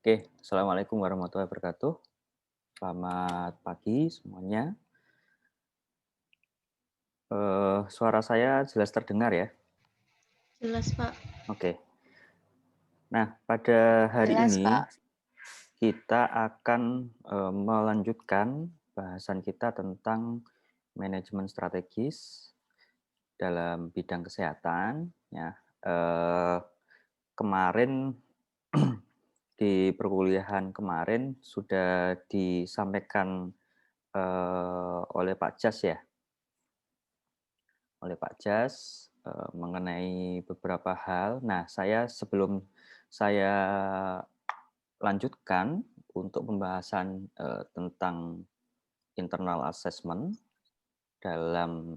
Oke, assalamualaikum warahmatullahi wabarakatuh. Selamat pagi semuanya. Suara saya jelas terdengar ya? Jelas, Pak. Oke. Nah, pada hari Jelas, ini Pak. kita akan melanjutkan bahasan kita tentang manajemen strategis dalam bidang kesehatan. Ya, eh, kemarin di perkuliahan kemarin sudah disampaikan oleh Pak Jas ya, mengenai beberapa hal. Nah, sebelum saya lanjutkan untuk pembahasan, tentang internal assessment dalam,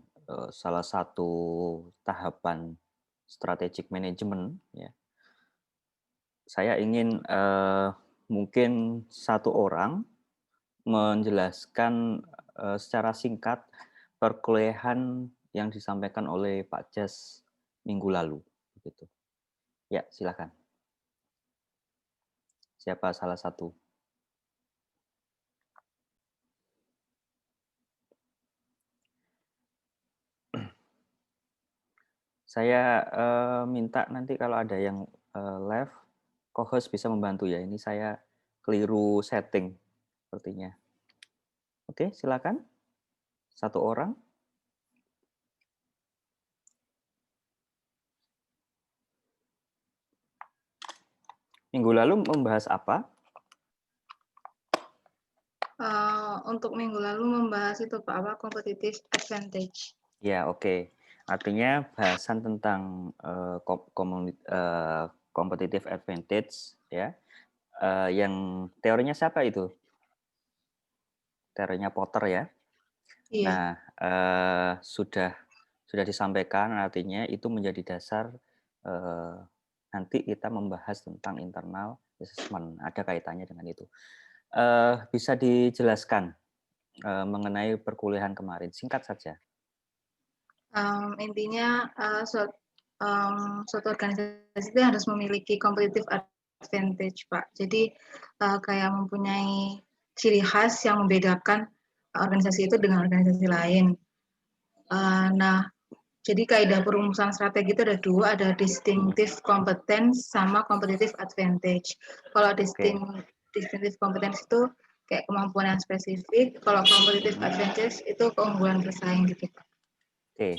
salah satu tahapan strategic management ya, saya ingin, mungkin satu orang menjelaskan, secara singkat perkuliahan yang disampaikan oleh Pak Jas minggu lalu, begitu. Ya, silakan. Siapa salah satu? Saya, minta nanti kalau ada yang, live, co-host bisa membantu ya, ini saya keliru setting sepertinya. Oke, silakan, satu orang. Minggu lalu membahas apa? Untuk minggu lalu membahas itu, Pak, apa, competitive advantage. Ya, oke. Artinya bahasan tentang, competitive advantage ya, yang teorinya siapa itu? Teorinya Porter ya. Iya. Nah, sudah disampaikan artinya itu menjadi dasar, eee, nanti kita membahas tentang internal assessment, ada kaitannya dengan itu. Bisa dijelaskan, mengenai perkuliahan kemarin, singkat saja? Intinya, suatu organisasi itu harus memiliki competitive advantage, Pak. Jadi, kayak mempunyai ciri khas yang membedakan organisasi itu dengan organisasi lain. Nah, jadi kaidah perumusan strategi itu ada dua, ada Mhm, distinctive competence sama competitive advantage. Kalau oke, distinctive competence itu kayak kemampuan yang spesifik, kalau competitive mhm, advantage itu keunggulan bersaing gitu. oke.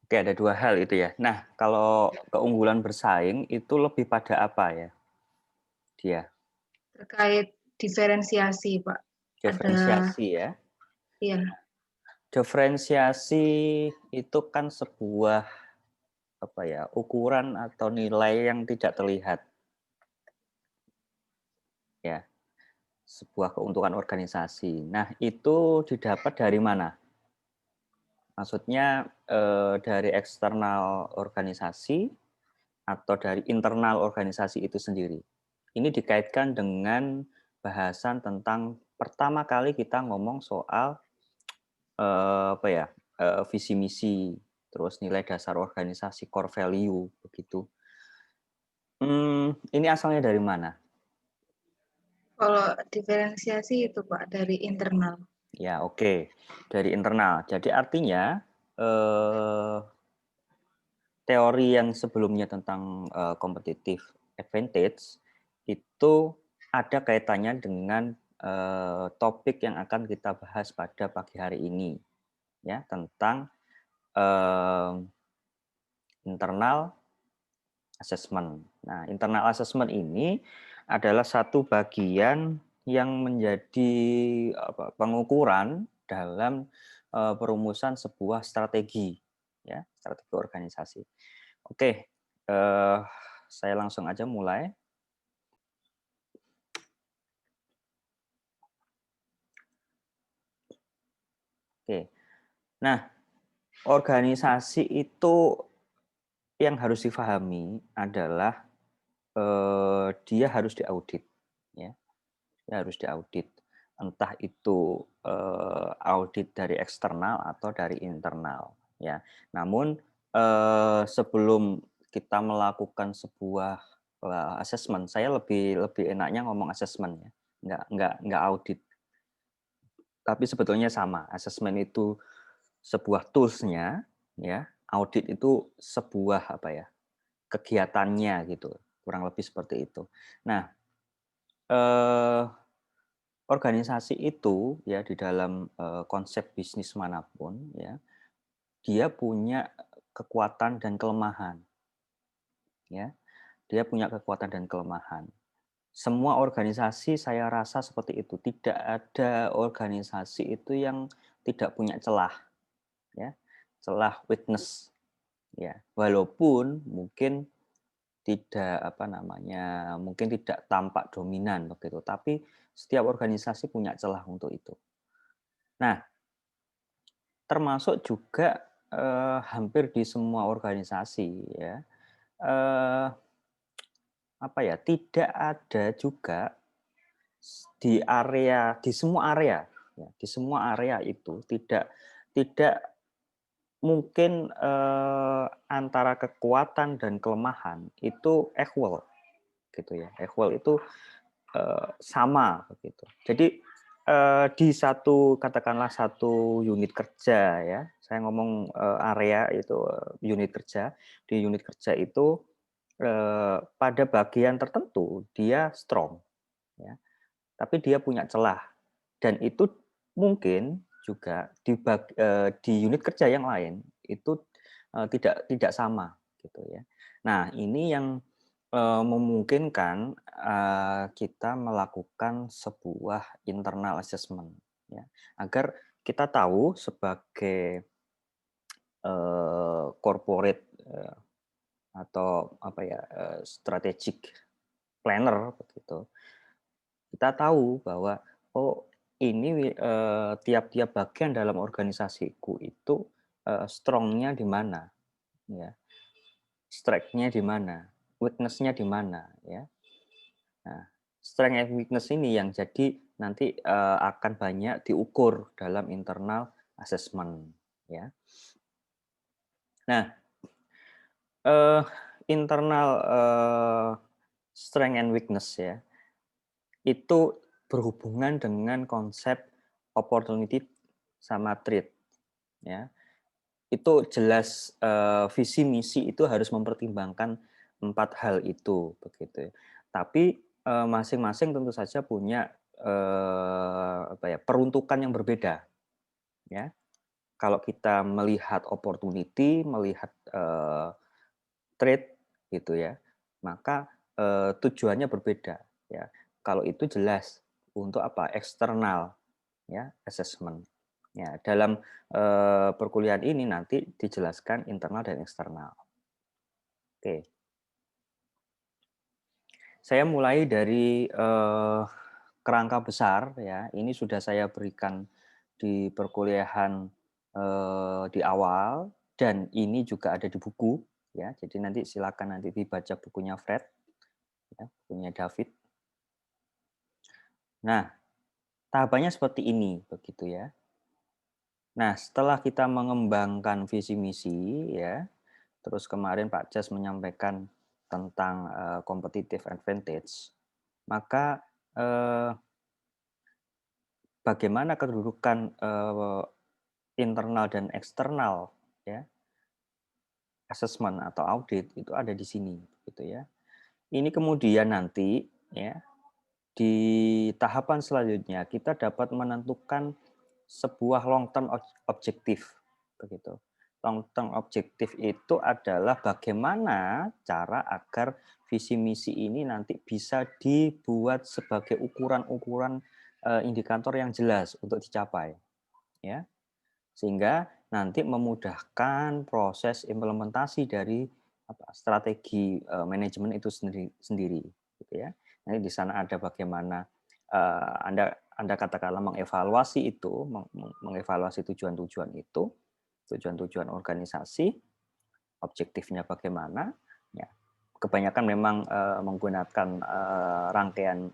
Oke, ada 2 hal itu ya. Nah, kalau keunggulan bersaing itu lebih pada apa ya dia? Terkait diferensiasi, Pak. Ada, Diferensiasi ya. ya, Diferensiasi itu kan sebuah, apa ya, ukuran atau nilai yang tidak terlihat ya, sebuah keuntungan organisasi. Nah, itu didapat dari mana? Maksudnya, dari eksternal organisasi atau dari internal organisasi itu sendiri? Ini dikaitkan dengan bahasan tentang pertama kali kita ngomong soal, apa ya, visi misi, terus nilai dasar organisasi, core value, begitu. Ini asalnya dari mana? kalau diferensiasi itu, Pak, dari internal. Ya, oke, dari internal. Jadi artinya, eee, teori yang sebelumnya tentang, competitive advantage, itu ada kaitannya dengan, topik yang akan kita bahas pada pagi hari ini, ya, tentang, eee, internal assessment. Nah, internal assessment ini adalah satu bagian yang menjadi apa, pengukuran dalam, perumusan sebuah strategi, ya, strategi organisasi. Oke, eee, saya langsung aja mulai. Oke. Nah, organisasi itu yang harus difahami adalah, dia harus diaudit, ya. Ya harus diaudit. Entah itu, audit dari eksternal atau dari internal, ya. Namun, sebelum kita melakukan sebuah assessment. Saya lebih lebih enaknya ngomong assessment ya, nggak audit. Tapi sebetulnya sama, assessment itu sebuah tools-nya, ya, audit itu sebuah apa ya, kegiatannya gitu, kurang lebih seperti itu. Nah, eh, organisasi itu ya di dalam konsep bisnis manapun ya, dia punya kekuatan dan kelemahan, ya. Dia punya kekuatan dan kelemahan. Semua organisasi saya rasa seperti itu. Tidak ada organisasi itu yang tidak punya celah, ya. Celah weakness, ya. Walaupun mungkin tidak apa namanya, mungkin tidak tampak dominan begitu, tapi setiap organisasi punya celah untuk itu. Nah, termasuk juga hampir di semua organisasi ya, eh, apa ya, tidak ada juga di semua area ya, di semua area itu tidak tidak mungkin antara kekuatan dan kelemahan itu equal gitu ya. Equal itu sama begitu. Jadi di satu katakanlah satu unit kerja ya, saya ngomong area itu unit kerja, di unit kerja itu pada bagian tertentu dia strong ya, tapi dia punya celah dan itu mungkin juga di unit kerja yang lain itu tidak sama gitu ya. Nah, ini yang memungkinkan kita melakukan sebuah internal assessment ya, agar kita tahu sebagai corporate atau apa ya, strategic planner begitu. Kita tahu bahwa oh ini tiap-tiap bagian dalam organisasiku itu strong-nya di mana ya, strength-nya di mana, weakness-nya di mana ya. Nah, strength and weakness ini yang jadi nanti akan banyak diukur dalam internal assessment ya. Nah, eh, internal strength and weakness ya, itu berhubungan dengan konsep opportunity sama threat ya. Itu jelas visi misi itu harus mempertimbangkan 4 hal itu begitu. Tapi masing-masing tentu saja punya apa ya, peruntukan yang berbeda ya. Kalau kita melihat opportunity, melihat trade gitu ya, maka tujuannya berbeda ya. Kalau itu jelas untuk apa? Eksternal ya, assessment. Ya, dalam perkuliahan ini nanti dijelaskan internal dan eksternal. Oke. Saya mulai dari kerangka besar ya. Ini sudah saya berikan di perkuliahan di awal dan ini juga ada di buku ya. Jadi nanti silakan nanti dibaca bukunya Fred ya, bukunya David. Nah, tahapannya seperti ini begitu ya. Nah, setelah kita mengembangkan visi misi ya, terus kemarin Pak Jas menyampaikan tentang competitive advantage, maka bagaimana kedudukan internal dan eksternal ya, assessment atau audit itu ada di sini gitu ya. Ini kemudian nanti ya di tahapan selanjutnya kita dapat menentukan sebuah long term objektif begitu. Long term objektif itu adalah bagaimana cara agar visi misi ini nanti bisa dibuat sebagai ukuran-ukuran indikator yang jelas untuk dicapai ya. Sehingga nanti memudahkan proses implementasi dari strategi manajemen itu sendiri gitu ya. Nanti di sana ada bagaimana Anda katakanlah mengevaluasi itu, mengevaluasi tujuan-tujuan itu, tujuan-tujuan organisasi, objektifnya bagaimana. Ya, kebanyakan memang menggunakan rangkaian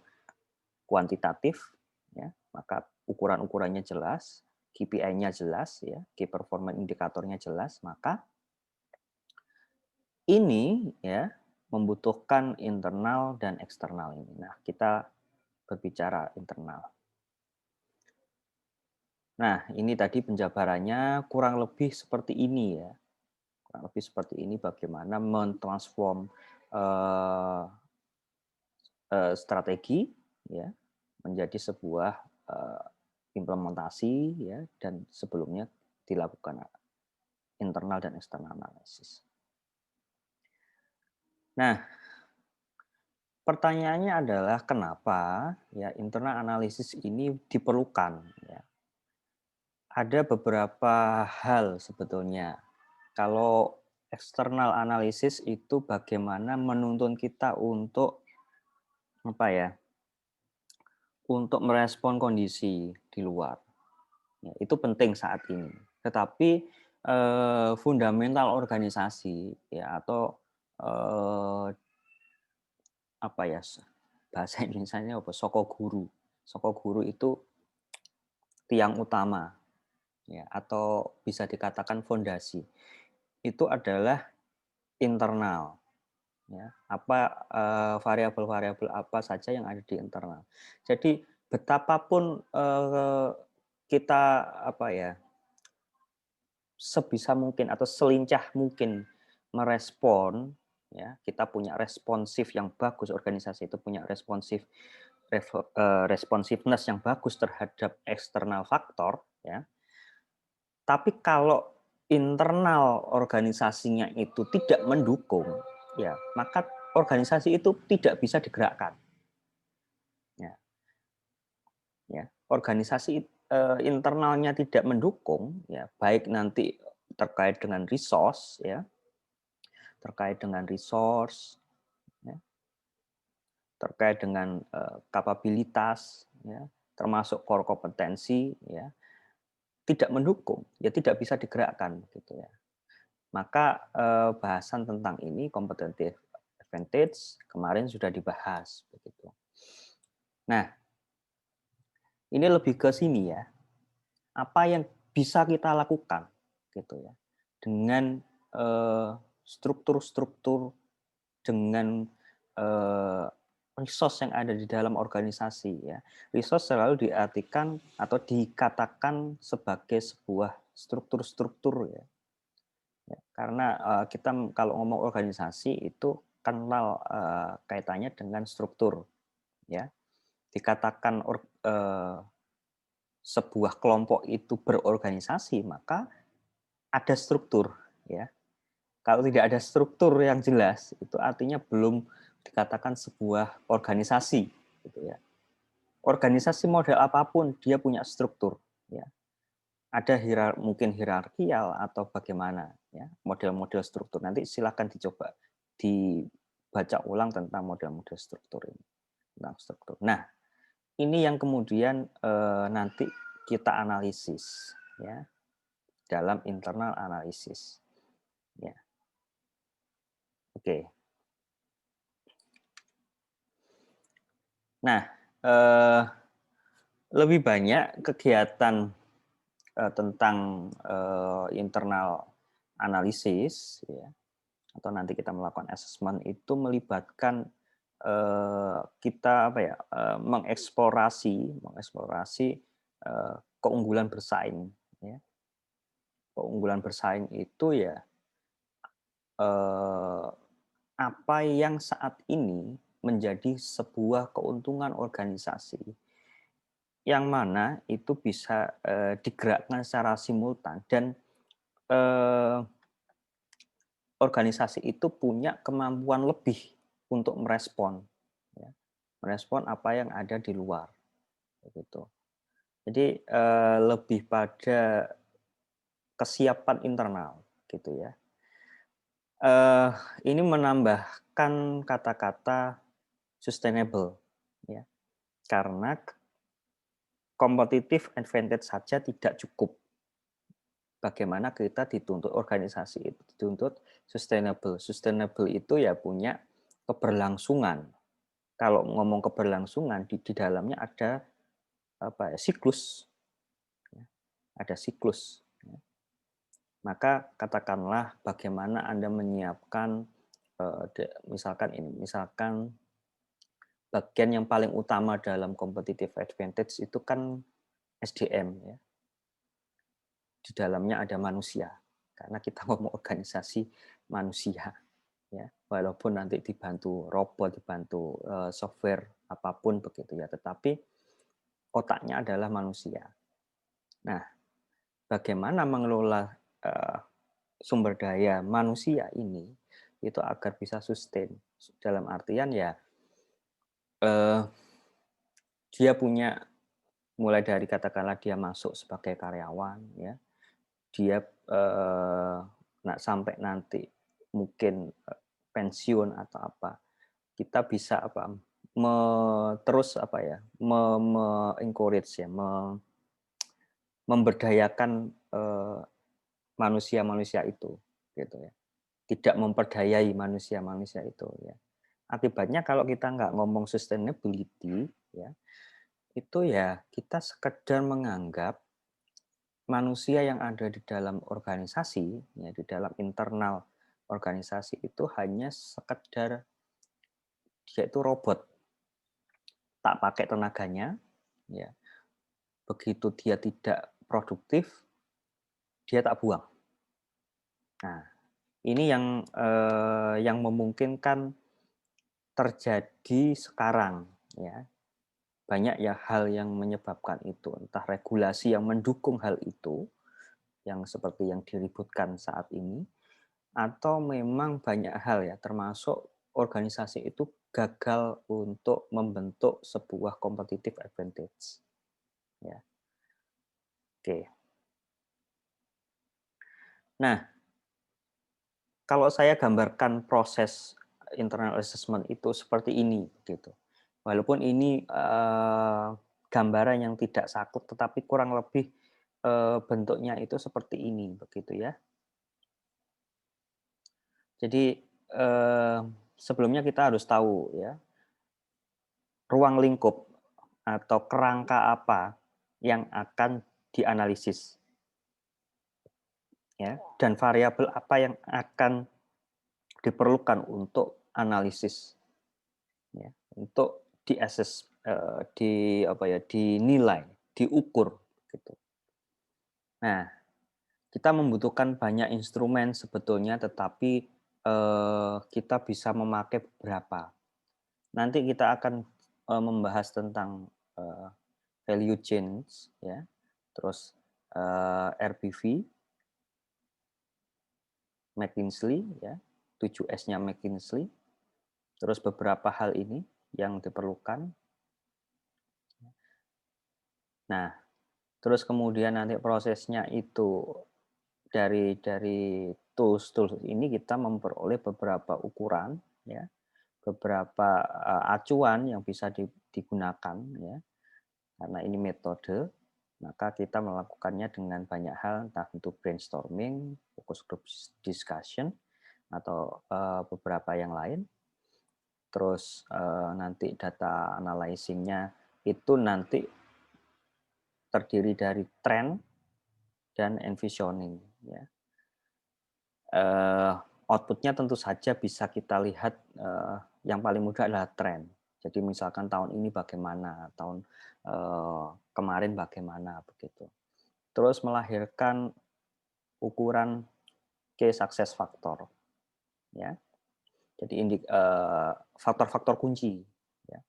kuantitatif, ya, maka ukuran-ukurannya jelas, KPI-nya jelas, ya, Key Performance Indicator-nya jelas, maka ini ya membutuhkan internal dan eksternal ini. Nah, kita berbicara internal. Nah, ini tadi penjabarannya kurang lebih seperti ini ya. Kurang lebih seperti ini bagaimana mentransform eh, strategi ya menjadi sebuah implementasi ya, dan sebelumnya dilakukan internal dan eksternal analisis. Nah, pertanyaannya adalah kenapa ya internal analisis ini diperlukan ya. Ada beberapa hal sebetulnya. Kalau eksternal analisis itu bagaimana menuntun kita untuk apa ya? Untuk merespon kondisi di luar. Ya, itu penting saat ini. Tetapi fundamental organisasi ya atau apa ya bahasa Indonesianya apa? Soko guru. Soko guru itu tiang utama ya atau bisa dikatakan fondasi. Itu adalah internal ya. Apa variabel-variabel apa saja yang ada di internal. Jadi betapapun kita apa ya sebisa mungkin atau selincah mungkin merespon ya kita punya responsif yang bagus, organisasi itu punya responsiveness yang bagus terhadap eksternal faktor ya, tapi kalau internal organisasinya itu tidak mendukung ya maka organisasi itu tidak bisa digerakkan ya, ya. Organisasi internalnya tidak mendukung ya baik nanti terkait dengan resource ya, terkait dengan resource, ya, terkait dengan kapabilitas, ya, termasuk core kompetensi, ya, tidak mendukung, ya tidak bisa digerakkan, gitu ya. Maka bahasan tentang ini competitive advantage kemarin sudah dibahas, begitu. Nah, ini lebih ke sini ya. Apa yang bisa kita lakukan, gitu ya, dengan struktur-struktur dengan resource yang ada di dalam organisasi ya. Resource selalu diartikan atau dikatakan sebagai sebuah struktur-struktur ya. Ya, karena kita kalau ngomong organisasi itu kenal kaitannya dengan struktur ya. Dikatakan sebuah kelompok itu berorganisasi maka ada struktur ya. Kalau tidak ada struktur yang jelas, itu artinya belum dikatakan sebuah organisasi, gitu ya. Organisasi model apapun dia punya struktur, ya. Ada mungkin hierarkial atau bagaimana, ya. Model-model struktur nanti silakan dicoba dibaca ulang tentang model-model struktur ini, tentang struktur. Nah, ini yang kemudian nanti kita analisis, ya, dalam internal analisis, ya. Oke. Nah, lebih banyak kegiatan tentang internal analisis, ya, atau nanti kita melakukan assessment itu melibatkan kita apa ya mengeksplorasi keunggulan bersaing, ya. Keunggulan bersaing itu ya apa yang saat ini menjadi sebuah keuntungan organisasi yang mana itu bisa digerakkan secara simultan dan organisasi itu punya kemampuan lebih untuk merespon, ya, merespon apa yang ada di luar, begitu. Jadi lebih pada kesiapan internal, gitu ya. Ini menambahkan kata-kata sustainable, ya, karena competitive advantage saja tidak cukup. Bagaimana kita dituntut organisasi itu dituntut sustainable. Sustainable itu ya punya keberlangsungan. Kalau ngomong keberlangsungan di dalamnya ada apa ya, siklus. Ya, ada siklus. Ya. Maka katakanlah bagaimana Anda menyiapkan misalkan bagian yang paling utama dalam competitive advantage itu kan SDM ya. Di dalamnya ada manusia. Karena kita ngomong organisasi manusia ya. Walaupun nanti dibantu robot, dibantu software apapun begitu ya, tetapi otaknya adalah manusia. Nah, bagaimana mengelola sumber daya manusia ini itu agar bisa sustain dalam artian ya dia punya mulai dari katakanlah dia masuk sebagai karyawan ya dia sampai nanti mungkin pensiun atau apa kita bisa terus encourage ya memberdayakan manusia-manusia itu gitu ya tidak memperdayai manusia-manusia itu ya akibatnya kalau kita nggak ngomong sustainability ya itu ya kita sekedar menganggap manusia yang ada di dalam organisasi ya di dalam internal organisasi itu hanya sekedar dia itu robot tak pakai tenaganya ya begitu dia tidak produktif dia tak buang. Nah ini yang memungkinkan terjadi sekarang ya banyak ya hal yang menyebabkan itu entah regulasi yang mendukung hal itu yang seperti yang diributkan saat ini atau memang banyak hal ya termasuk organisasi itu gagal untuk membentuk sebuah competitive advantage ya oke nah kalau saya gambarkan proses internal assessment itu seperti ini gitu walaupun ini gambaran yang tidak sakut tetapi kurang lebih bentuknya itu seperti ini begitu ya jadi sebelumnya kita harus tahu ya ruang lingkup atau kerangka apa yang akan dianalisis ya dan variabel apa yang akan diperlukan untuk analisis ya untuk diassess dinilai diukur gitu. Nah kita membutuhkan banyak instrumen sebetulnya tetapi kita bisa memakai beberapa nanti kita akan membahas tentang value chains ya terus RPV McKinsey ya 7S-nya McKinsey terus beberapa hal ini yang diperlukan nah terus kemudian nanti prosesnya itu dari tools ini kita memperoleh beberapa ukuran ya beberapa acuan yang bisa digunakan ya karena ini metode maka kita melakukannya dengan banyak hal entah itu brainstorming focus group discussion atau beberapa yang lain terus nanti data analyzing-nya itu nanti terdiri dari trend dan envisioning ya outputnya tentu saja bisa kita lihat yang paling mudah adalah tren. Jadi misalkan tahun ini bagaimana, tahun kemarin bagaimana begitu. Terus melahirkan ukuran key success factor, ya. Jadi faktor-faktor kunci, ya.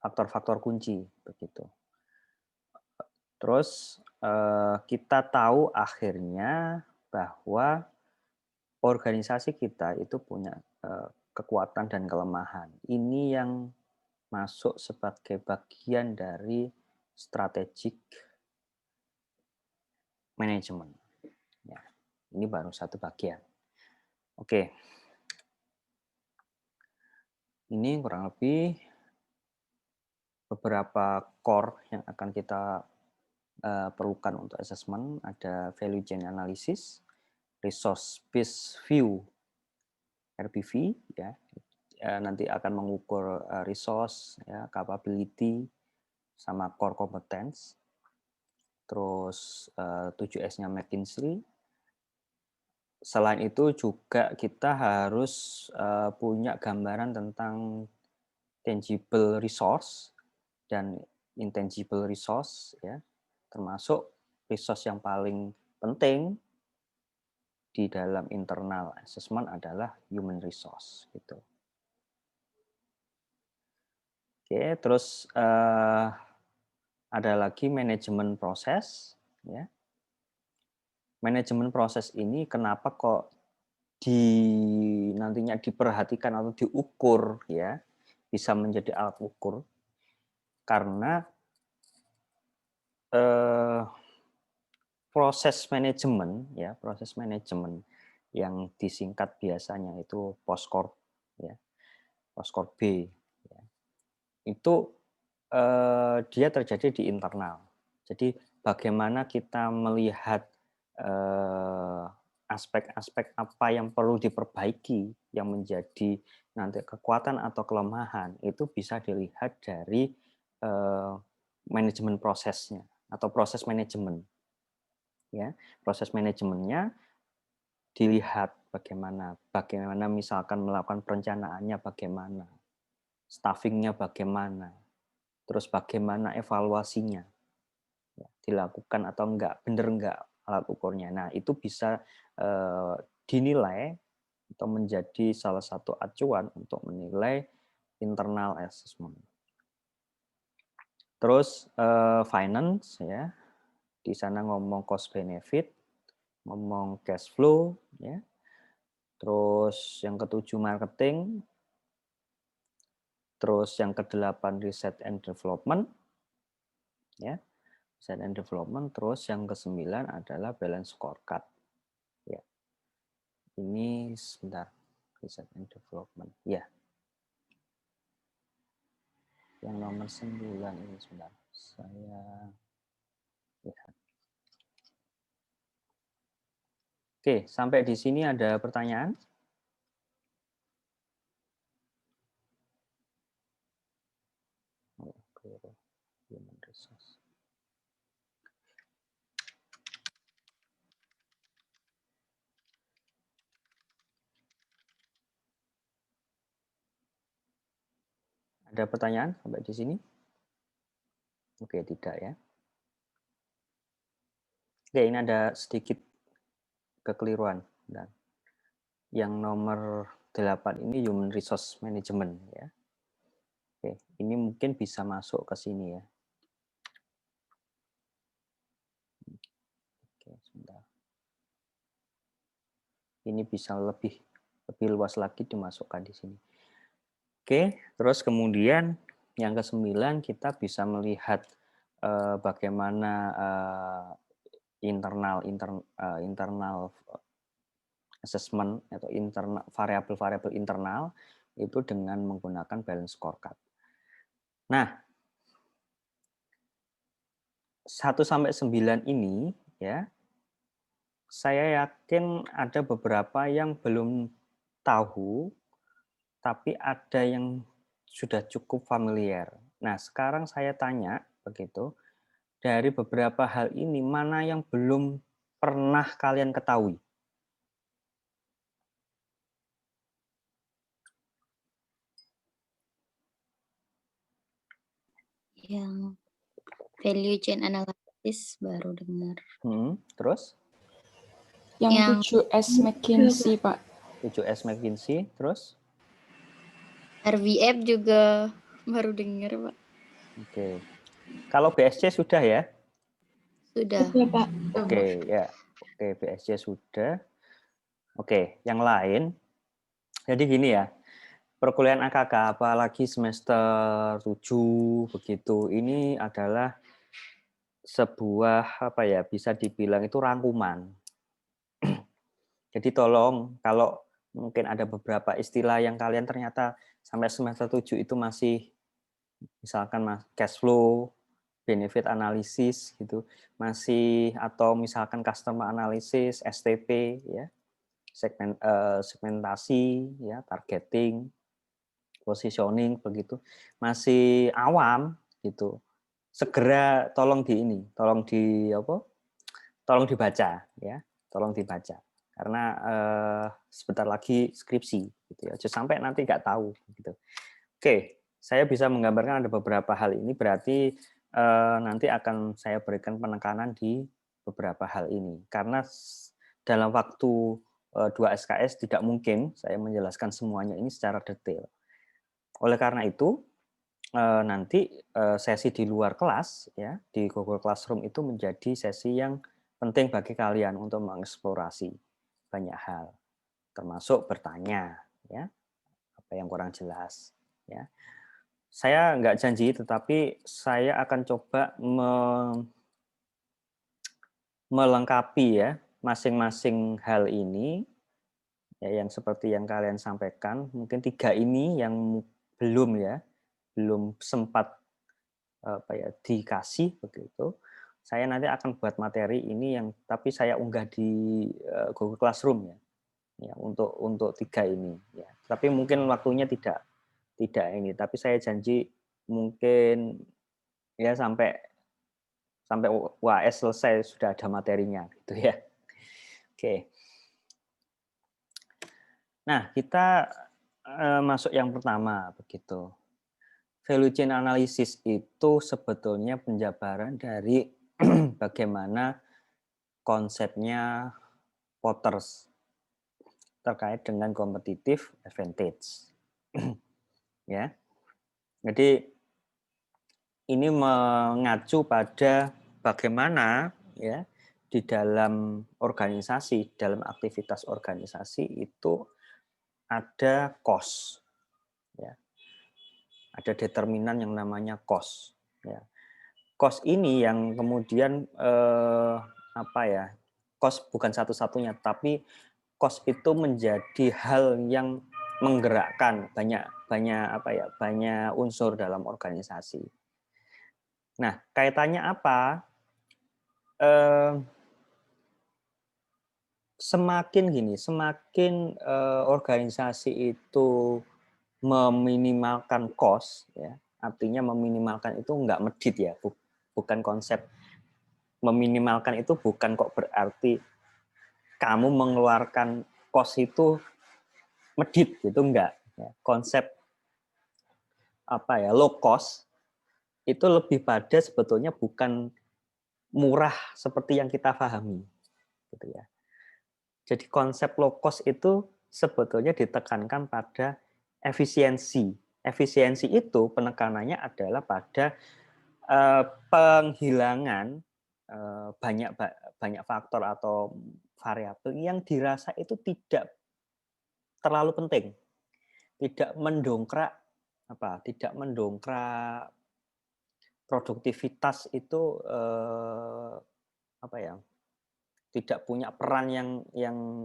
Faktor-faktor kunci begitu. Terus kita tahu akhirnya bahwa organisasi kita itu punya kekuatan dan kelemahan. Ini yang masuk sebagai bagian dari strategic management. Ya, ini baru satu bagian. Oke, ini kurang lebih beberapa core yang akan kita perlukan untuk assessment. Ada value chain analysis, resource based view RPV, ya nanti akan mengukur resource, ya, capability, sama core competence. Terus 7S-nya McKinsey, selain itu juga kita harus punya gambaran tentang tangible resource dan intangible resource, ya, termasuk resource yang paling penting di dalam internal assessment adalah human resource, gitu. Oke, terus ada lagi manajemen proses, ya. Manajemen proses ini kenapa kok nantinya diperhatikan atau diukur, ya, bisa menjadi alat ukur, karena proses manajemen, ya, proses manajemen yang disingkat biasanya itu POSCOR, ya, POSCOR B, ya, itu dia terjadi di internal. Jadi bagaimana kita melihat aspek-aspek apa yang perlu diperbaiki, yang menjadi nanti kekuatan atau kelemahan, itu bisa dilihat dari manajemen prosesnya atau proses manajemen. Ya, proses manajemennya dilihat bagaimana misalkan melakukan perencanaannya bagaimana, staffing-nya bagaimana, terus bagaimana evaluasinya, ya, dilakukan atau enggak, benar enggak alat ukurnya. Nah, itu bisa dinilai atau menjadi salah satu acuan untuk menilai internal assessment. Terus finance, ya, di sana ngomong cost benefit, ngomong cash flow, ya. Terus yang ketujuh marketing, terus yang kedelapan research and development, ya, research and development, terus yang kesembilan adalah balance scorecard, ya. Ini sebentar, research and development, ya. Yang nomor 9 ini sebentar, saya lihat. Oke, sampai di sini ada pertanyaan? Human resource. Ada pertanyaan sampai di sini? Oke, tidak, ya. Oke, ini ada sedikit kekeliruan. Dan yang nomor 8 ini human resource management, ya. Oke, ini mungkin bisa masuk ke sini, ya. Oke, sebentar. Ini bisa lebih luas lagi dimasukkan di sini. Oke, terus kemudian yang ke-9 kita bisa melihat bagaimana internal assessment atau variabel-variabel internal itu dengan menggunakan balance scorecard. Nah, 1 sampai 9 ini, ya, saya yakin ada beberapa yang belum tahu, tapi ada yang sudah cukup familiar. Nah, sekarang saya tanya begitu, dari beberapa hal ini mana yang belum pernah kalian ketahui? Yang value chain analysis baru dengar. Terus? Yang 7S McKinsey, Pak. 7S McKinsey, terus? RVF juga baru dengar, Pak. Oke. Kalau BSC sudah, ya? Sudah. Sudah, Pak. Oke, ya. Oke, BSC sudah. Oke, yang lain. Jadi gini, ya. Perkuliahan AKK apalagi semester 7 begitu, ini adalah sebuah apa ya, bisa dibilang itu rangkuman. Jadi tolong kalau mungkin ada beberapa istilah yang kalian ternyata sampai semester 7 itu masih misalkan cash flow, benefit analysis gitu, masih, atau misalkan customer analysis, STP, ya. Segmentasi, ya, targeting, positioning begitu. Masih awam gitu. Segera tolong dibaca, ya. Tolong dibaca. karena sebentar lagi skripsi gitu ya. Jangan sampai nanti nggak tahu gitu. Oke, saya bisa menggambarkan ada beberapa hal ini, berarti nanti akan saya berikan penekanan di beberapa hal ini karena dalam waktu 2 SKS tidak mungkin saya menjelaskan semuanya ini secara detail. Oleh karena itu nanti sesi di luar kelas ya di Google Classroom itu menjadi sesi yang penting bagi kalian untuk mengeksplorasi banyak hal, termasuk bertanya ya apa yang kurang jelas ya. Saya nggak janji, tetapi saya akan coba melengkapi ya masing-masing hal ini ya, yang seperti yang kalian sampaikan. Mungkin 3 ini yang belum sempat apa ya dikasih begitu. Saya nanti akan buat materi ini yang tapi saya unggah di Google Classroom ya untuk 3 ini ya. Tapi mungkin waktunya tidak ini, tapi saya janji mungkin ya sampai UAS selesai sudah ada materinya gitu ya. Oke. Nah, kita masuk yang pertama begitu. Value chain analysis itu sebetulnya penjabaran dari bagaimana konsepnya Potters terkait dengan competitive advantage. Ya. Jadi ini mengacu pada bagaimana ya di dalam organisasi, dalam aktivitas organisasi itu ada cost ya. Ada determinan yang namanya cost ya. Cost ini yang kemudian apa ya? Cost bukan satu-satunya, tapi cost itu menjadi hal yang menggerakkan banyak apa ya? Banyak unsur dalam organisasi. Nah, kaitannya apa? Semakin organisasi itu meminimalkan cost, ya, artinya meminimalkan itu nggak medit ya, bukan konsep meminimalkan itu bukan kok berarti kamu mengeluarkan cost itu medit gitu enggak. Ya. Konsep apa ya low cost itu lebih pada sebetulnya bukan murah seperti yang kita pahami, gitu ya. Jadi konsep low cost itu sebetulnya ditekankan pada efisiensi. Efisiensi itu penekanannya adalah pada penghilangan banyak faktor atau variabel yang dirasa itu tidak terlalu penting, tidak mendongkrak produktivitas itu apa ya? Tidak punya peran yang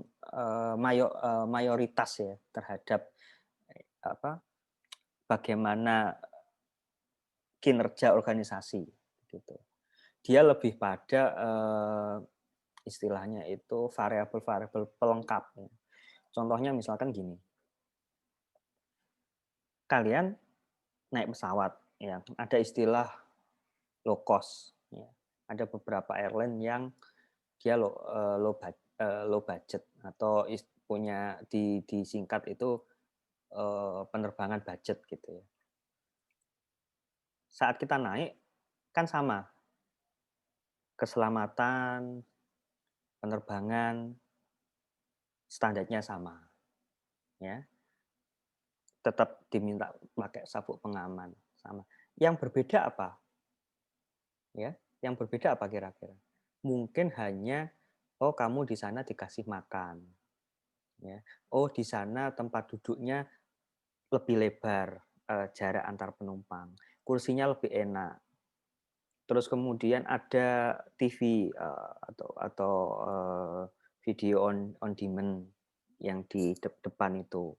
mayoritas ya terhadap apa bagaimana kinerja organisasi gitu. Dia lebih pada istilahnya itu variabel-variabel pelengkap. Contohnya misalkan gini. Kalian naik pesawat ya, ada istilah low cost ya. Ada beberapa airline yang dia low budget atau punya disingkat itu penerbangan budget gitu ya. Saat kita naik kan sama, keselamatan penerbangan standarnya sama, ya. Tetap diminta pakai sabuk pengaman sama. Yang berbeda apa? Ya, yang berbeda apa kira-kira? Mungkin hanya kamu di sana dikasih makan, ya. Oh di sana tempat duduknya lebih lebar, jarak antar penumpang, kursinya lebih enak. Terus kemudian ada TV atau video on demand yang di depan itu.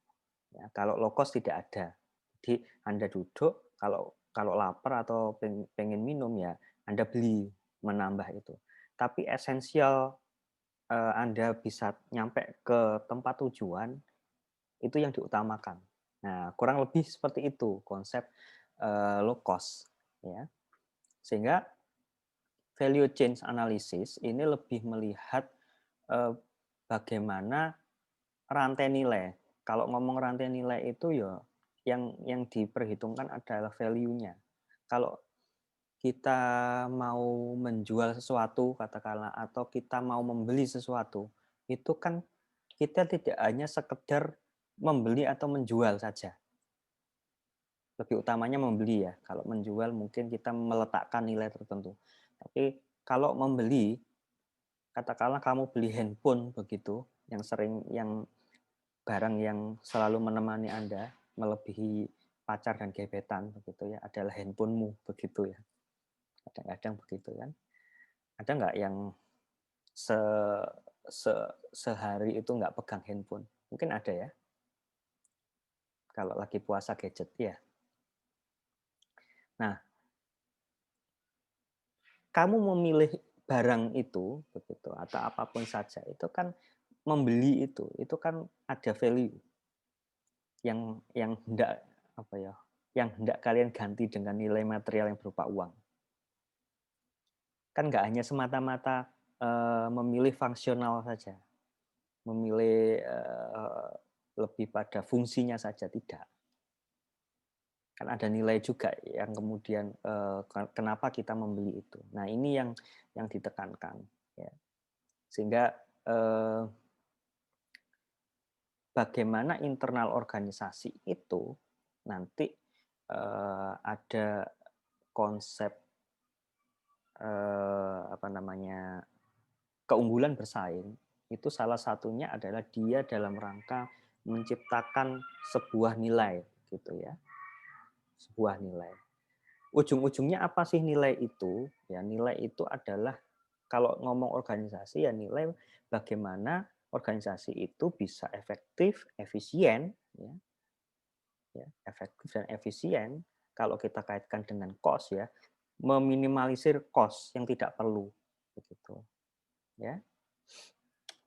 Ya, kalau low cost tidak ada. Jadi Anda duduk, kalau lapar atau pengen minum ya Anda beli menambah itu. Tapi esensial Anda bisa nyampe ke tempat tujuan itu yang diutamakan. Nah, kurang lebih seperti itu konsep low cost ya. Sehingga value chain analysis ini lebih melihat bagaimana rantai nilai. Kalau ngomong rantai nilai itu ya yang diperhitungkan adalah value-nya. Kalau kita mau menjual sesuatu katakanlah atau kita mau membeli sesuatu, itu kan kita tidak hanya sekedar membeli atau menjual saja. Lebih utamanya membeli ya. Kalau menjual mungkin kita meletakkan nilai tertentu. Tapi kalau membeli, katakanlah kamu beli handphone begitu, yang barang yang selalu menemani Anda melebihi pacar dan gebetan begitu ya, adalah handphonemu begitu ya. Kadang-kadang begitu kan. Ada nggak yang sehari itu nggak pegang handphone? Mungkin ada ya. Kalau lagi puasa gadget ya. Nah, kamu memilih barang itu begitu atau apapun saja itu kan membeli itu kan ada value yang hendak apa ya, yang hendak kalian ganti dengan nilai material yang berupa uang. Kan nggak hanya semata-mata memilih fungsional saja, memilih lebih pada fungsinya saja, tidak. Kan ada nilai juga yang kemudian kenapa kita membeli itu. Nah ini yang ditekankan, ya. Sehingga bagaimana internal organisasi itu nanti ada konsep keunggulan bersaing, itu salah satunya adalah dia dalam rangka menciptakan sebuah nilai gitu ya. Sebuah nilai. Ujung-ujungnya apa sih nilai itu? Ya, nilai itu adalah kalau ngomong organisasi ya nilai bagaimana organisasi itu bisa efektif, efisien, ya, efektif dan efisien. Kalau kita kaitkan dengan cost ya, meminimalisir cost yang tidak perlu, begitu. Ya,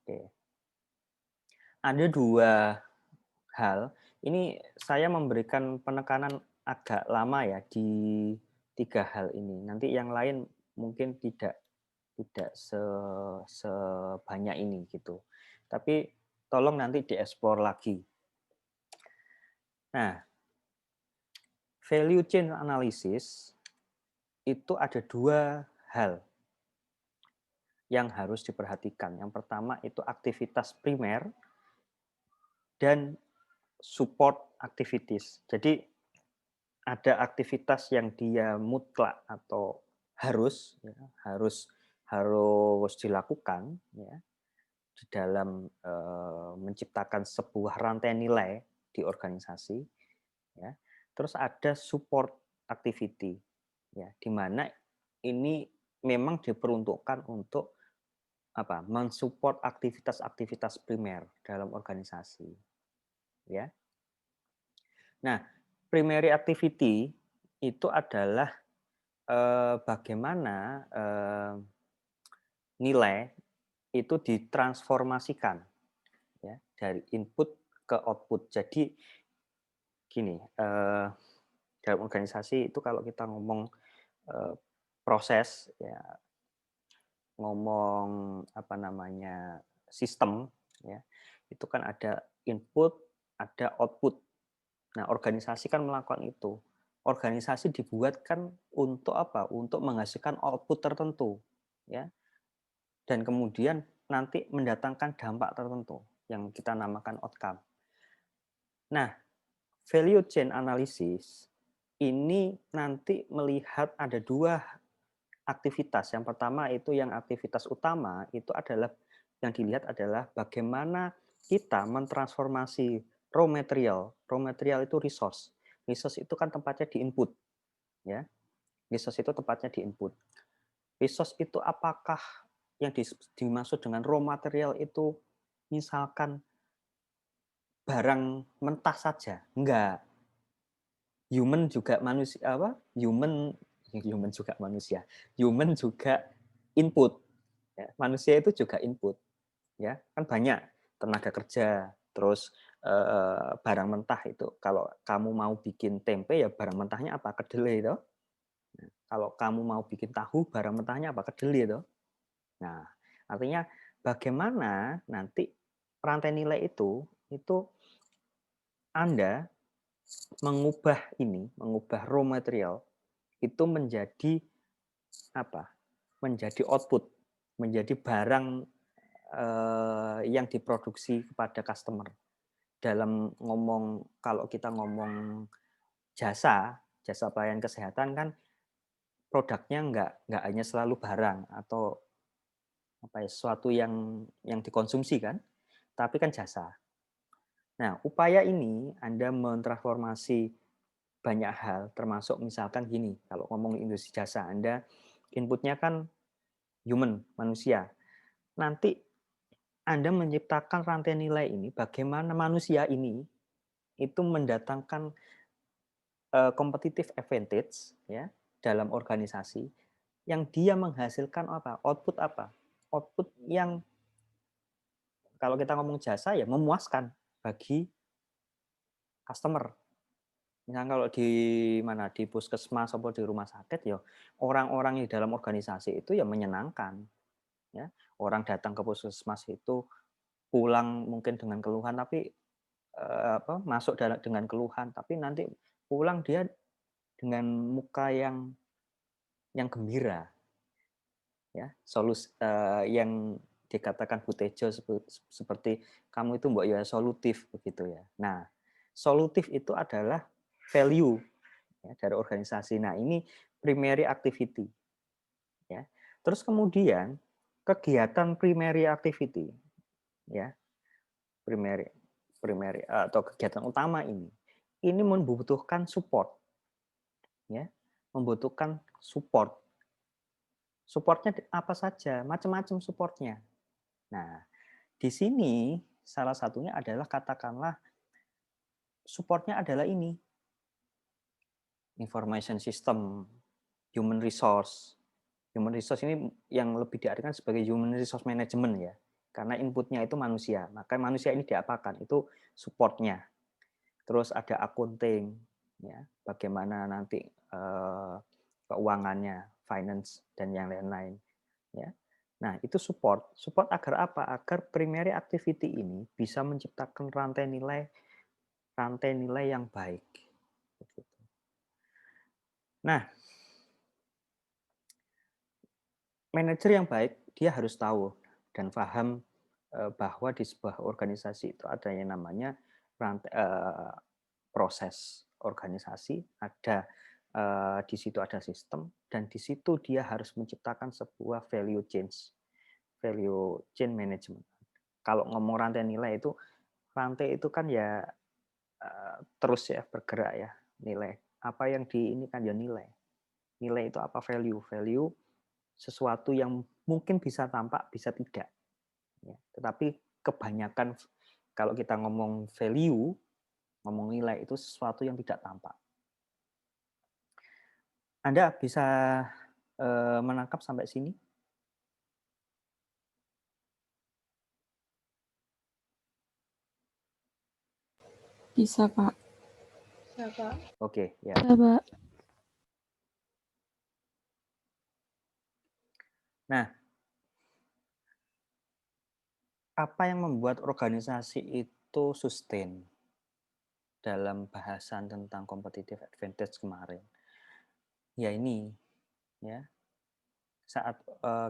oke. Ada dua hal. Ini saya memberikan penekanan agak lama ya di 3 hal ini. Nanti yang lain mungkin tidak sebanyak ini gitu. Tapi tolong nanti dieksplor lagi. Nah, value chain analysis itu ada 2 hal yang harus diperhatikan. Yang pertama itu aktivitas primer dan support activities. Jadi ada aktivitas yang dia mutlak atau harus dilakukan ya di dalam menciptakan sebuah rantai nilai di organisasi ya. Terus ada support activity ya, di mana ini memang diperuntukkan untuk mensupport aktivitas-aktivitas primer dalam organisasi ya. Nah, primary activity itu adalah bagaimana nilai itu ditransformasikan ya dari input ke output. Jadi gini, dalam organisasi itu kalau kita ngomong proses ya, ngomong sistem ya, itu kan ada input, ada output. Nah, organisasi kan melakukan itu. Organisasi dibuatkan untuk apa? Untuk menghasilkan output tertentu, ya. Dan kemudian nanti mendatangkan dampak tertentu yang kita namakan outcome. Nah, value chain analysis ini nanti melihat ada 2 aktivitas. Yang pertama itu yang aktivitas utama itu adalah yang dilihat adalah bagaimana kita mentransformasi raw material. Raw material itu resource. Resource itu kan tempatnya di input, ya. Resource itu tempatnya di input. Resource itu apakah yang dimaksud dengan raw material itu misalkan barang mentah saja? Enggak. Human juga manusia human juga manusia. Human juga input. Ya, manusia itu juga input. Ya, kan banyak tenaga kerja, terus barang mentah itu. Kalau kamu mau bikin tempe ya barang mentahnya apa? Kedelai itu. Kalau kamu mau bikin tahu barang mentahnya apa? Kedelai itu. Nah, artinya bagaimana nanti rantai nilai itu Anda mengubah raw material itu menjadi apa? Menjadi output, menjadi barang yang diproduksi kepada customer. Kalau kita ngomong jasa pelayanan kesehatan kan produknya nggak hanya selalu barang atau sesuatu yang dikonsumsi kan, tapi kan jasa. Nah, upaya ini Anda mentransformasi banyak hal, termasuk misalkan gini, kalau ngomong industri jasa, Anda inputnya kan human, manusia. Nanti Anda menciptakan rantai nilai ini, bagaimana manusia ini itu mendatangkan competitive advantage ya dalam organisasi yang dia menghasilkan output yang kalau kita ngomong jasa ya memuaskan bagi customer. Misalnya kalau di puskesmas atau di rumah sakit ya orang-orang di dalam organisasi itu ya menyenangkan ya. Orang datang ke puskesmas itu pulang mungkin dengan keluhan tapi masuk dengan keluhan tapi nanti pulang dia dengan muka yang gembira ya. Yang dikatakan Bu Tejo seperti kamu itu mbok ya solutif begitu ya. Nah, solutif itu adalah value ya, dari organisasi. Nah, ini primary activity ya. Terus kemudian kegiatan primary activity ya. Primary atau kegiatan utama ini membutuhkan support ya. Membutuhkan support. Supportnya apa saja? Macam-macam supportnya. Nah, di sini salah satunya adalah katakanlah supportnya adalah ini. Information system, human resource. Human resource ini yang lebih diartikan sebagai human resource management ya. Karena inputnya itu manusia. Maka manusia ini diapakan? Itu supportnya. Terus ada accounting ya, bagaimana nanti keuangannya, finance dan yang lain-lain ya. Nah, itu support. Support agar apa? Agar primary activity ini bisa menciptakan rantai nilai yang baik. Nah, manajer yang baik dia harus tahu dan paham bahwa di sebuah organisasi itu ada yang namanya proses organisasi, ada di situ ada sistem dan di situ dia harus menciptakan sebuah value chain management. Kalau ngomong rantai nilai itu kan ya terus ya bergerak ya nilai. Apa yang ini kan ya nilai. Nilai itu apa? Value sesuatu yang mungkin bisa tampak, bisa tidak. Ya, tetapi kebanyakan kalau kita ngomong value, ngomong nilai itu sesuatu yang tidak tampak. Anda bisa menangkap sampai sini? Bisa, Pak. Bisa, Pak. Oke, ya. Bisa, Pak. Nah, apa yang membuat organisasi itu sustain dalam bahasan tentang competitive advantage kemarin? Ya ini, ya. Saat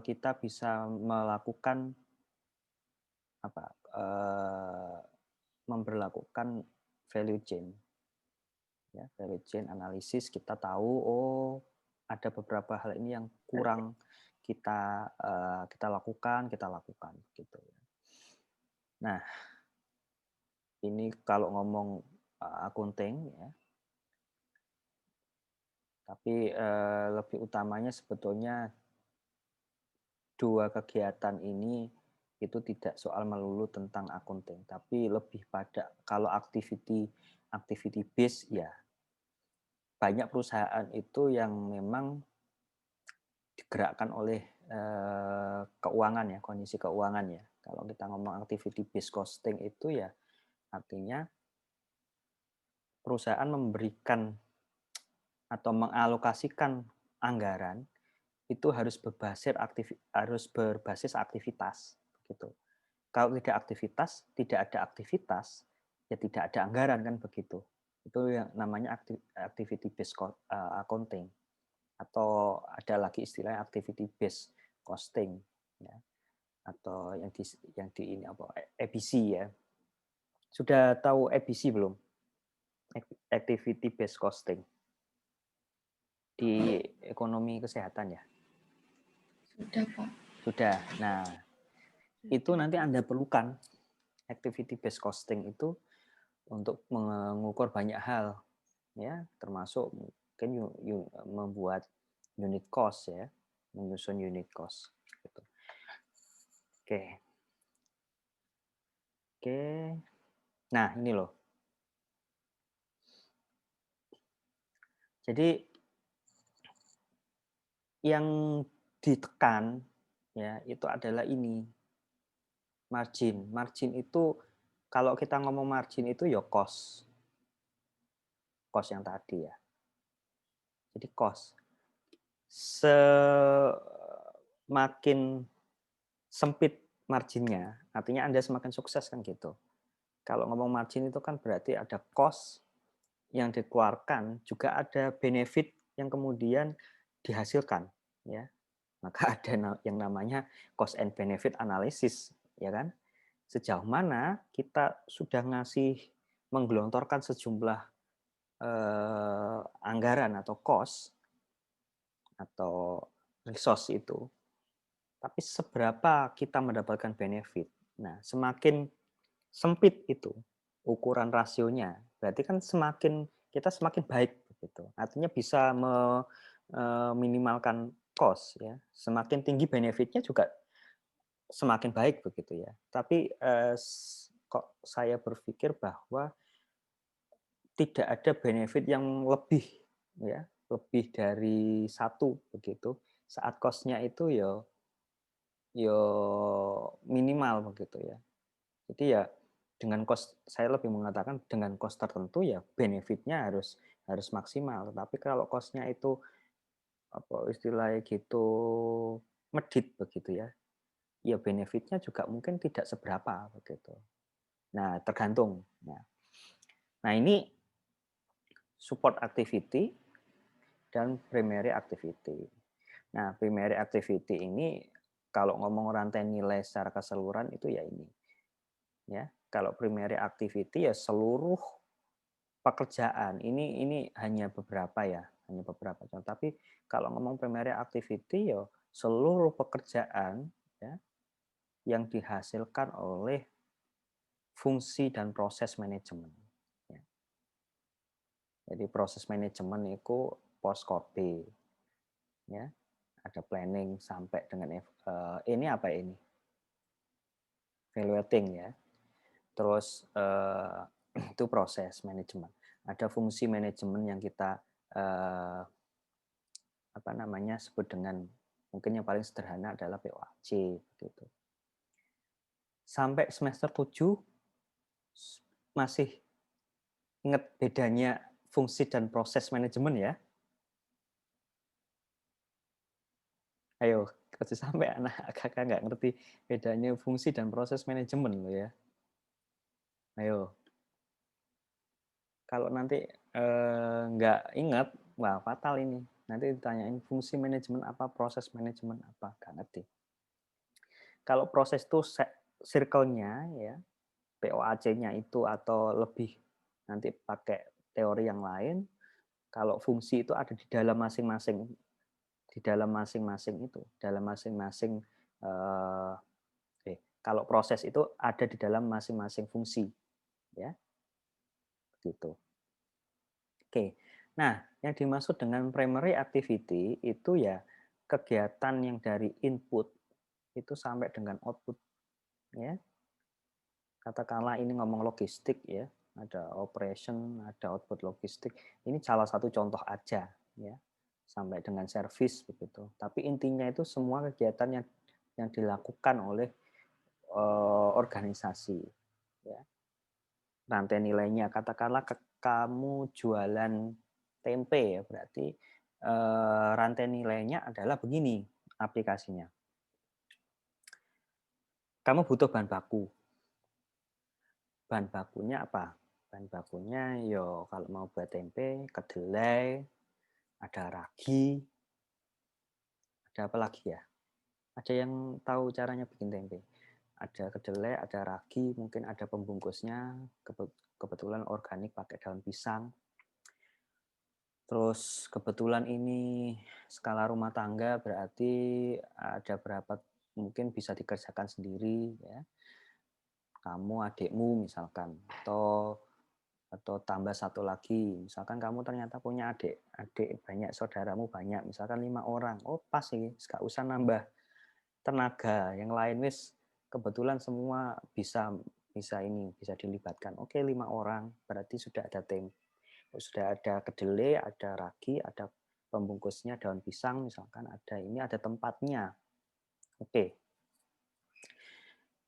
kita bisa melakukan memberlakukan value chain. Ya, value chain analisis kita tahu ada beberapa hal ini yang kurang kita lakukan gitu ya. Nah, ini kalau ngomong accounting ya. Tapi lebih utamanya sebetulnya dua kegiatan ini itu tidak soal melulu tentang accounting, tapi lebih pada kalau activity base ya banyak perusahaan itu yang memang digerakkan oleh keuangan ya, kondisi keuangan ya. Kalau kita ngomong activity based costing itu ya artinya perusahaan memberikan atau mengalokasikan anggaran itu harus berbasis aktivitas gitu. Kalau tidak ada aktivitas, ya tidak ada anggaran kan begitu. Itu yang namanya activity based accounting, atau ada lagi istilahnya activity based costing, ya, atau yang di ini apa, ABC ya. Sudah tahu ABC belum? Activity based costing di ekonomi kesehatan ya. Sudah, Pak. Sudah. Nah, itu nanti Anda perlukan activity based costing itu untuk mengukur banyak hal, ya, termasuk mungkin membuat unit cost ya, menyusun unit cost. Gitu. Oke. Nah, ini loh. Jadi yang ditekan ya itu adalah ini, margin. Margin itu kalau kita ngomong margin itu ya cost yang tadi ya. Jadi cost. Semakin sempit marginnya, artinya Anda semakin sukses kan gitu. Kalau ngomong margin itu kan berarti ada cost yang dikeluarkan, juga ada benefit yang kemudian dihasilkan, ya. Maka ada yang namanya cost and benefit analysis, ya kan? Sejauh mana kita sudah menggelontorkan sejumlah anggaran atau cost atau resource itu, tapi seberapa kita mendapatkan benefit. Nah, semakin sempit itu ukuran rasionya, berarti kan kita semakin baik begitu. Artinya bisa meminimalkan cost ya. Semakin tinggi benefitnya juga semakin baik begitu ya. Tapi kok saya berpikir bahwa tidak ada benefit yang lebih ya, lebih dari satu begitu. Saat cost-nya itu ya minimal begitu ya. Jadi ya dengan cost, saya lebih mengatakan dengan cost tertentu ya benefitnya harus maksimal. Tapi kalau cost-nya itu apa istilahnya gitu medit begitu ya, ya benefitnya juga mungkin tidak seberapa begitu. Nah tergantung. Nah ini support activity dan primary activity. Nah primary activity ini kalau ngomong rantai nilai secara keseluruhan itu ya ini. Ya, kalau primary activity ya seluruh pekerjaan. Ini hanya beberapa ya, hanya beberapa contoh. Tapi kalau ngomong primary activity ya seluruh pekerjaan ya yang dihasilkan oleh fungsi dan proses manajemen. Ya. Jadi proses manajemen itu post code, ya, ada planning sampai dengan ini apa ini? Evaluating ya. Terus itu proses manajemen. Ada fungsi manajemen yang kita sebut dengan mungkin yang paling sederhana adalah POAC gitu. Sampai semester 7 masih ingat bedanya fungsi dan proses manajemen ya? Ayo, kasih sampai anak kakak nggak ngerti bedanya fungsi dan proses manajemen loh ya. Ayo. Kalau nanti nggak ingat, wah fatal ini. Nanti ditanyain fungsi manajemen apa, proses manajemen apa, nggak ngerti. Kalau proses itu circle-nya ya, POAC-nya itu atau lebih nanti pakai teori yang lain. Kalau fungsi itu ada di dalam masing-masing kalau proses itu ada di dalam masing-masing fungsi ya. Gitu. Oke. Nah, yang dimaksud dengan primary activity itu ya kegiatan yang dari input itu sampai dengan output ya. Katakanlah ini ngomong logistik ya, ada operation, ada output logistik. Ini salah satu contoh aja ya. Sampai dengan service begitu. Tapi intinya itu semua kegiatan yang dilakukan oleh organisasi ya. Rantai nilainya katakanlah kamu jualan tempe ya, berarti rantai nilainya adalah begini aplikasinya. kamu butuh bahan baku. Bahan bakunya apa? Bahan bakunya yo kalau mau buat tempe, kedelai, ada ragi, ada apa lagi ya? Ada yang tahu caranya bikin tempe? Ada kedelai, ada ragi, mungkin ada pembungkusnya, kebetulan organik pakai daun pisang. Terus kebetulan ini skala rumah tangga berarti ada berapa mungkin bisa dikerjakan sendiri ya. Kamu, adikmu misalkan, atau tambah satu lagi. Misalkan kamu ternyata punya adik banyak, saudaramu banyak, misalkan 5 orang. Oh, pas sih, nggak usah nambah tenaga. Yang lain wis kebetulan semua bisa bisa dilibatkan. Oke, 5 orang berarti sudah ada sudah ada kedelai, ada ragi, ada pembungkusnya daun pisang misalkan, ada tempatnya. Oke.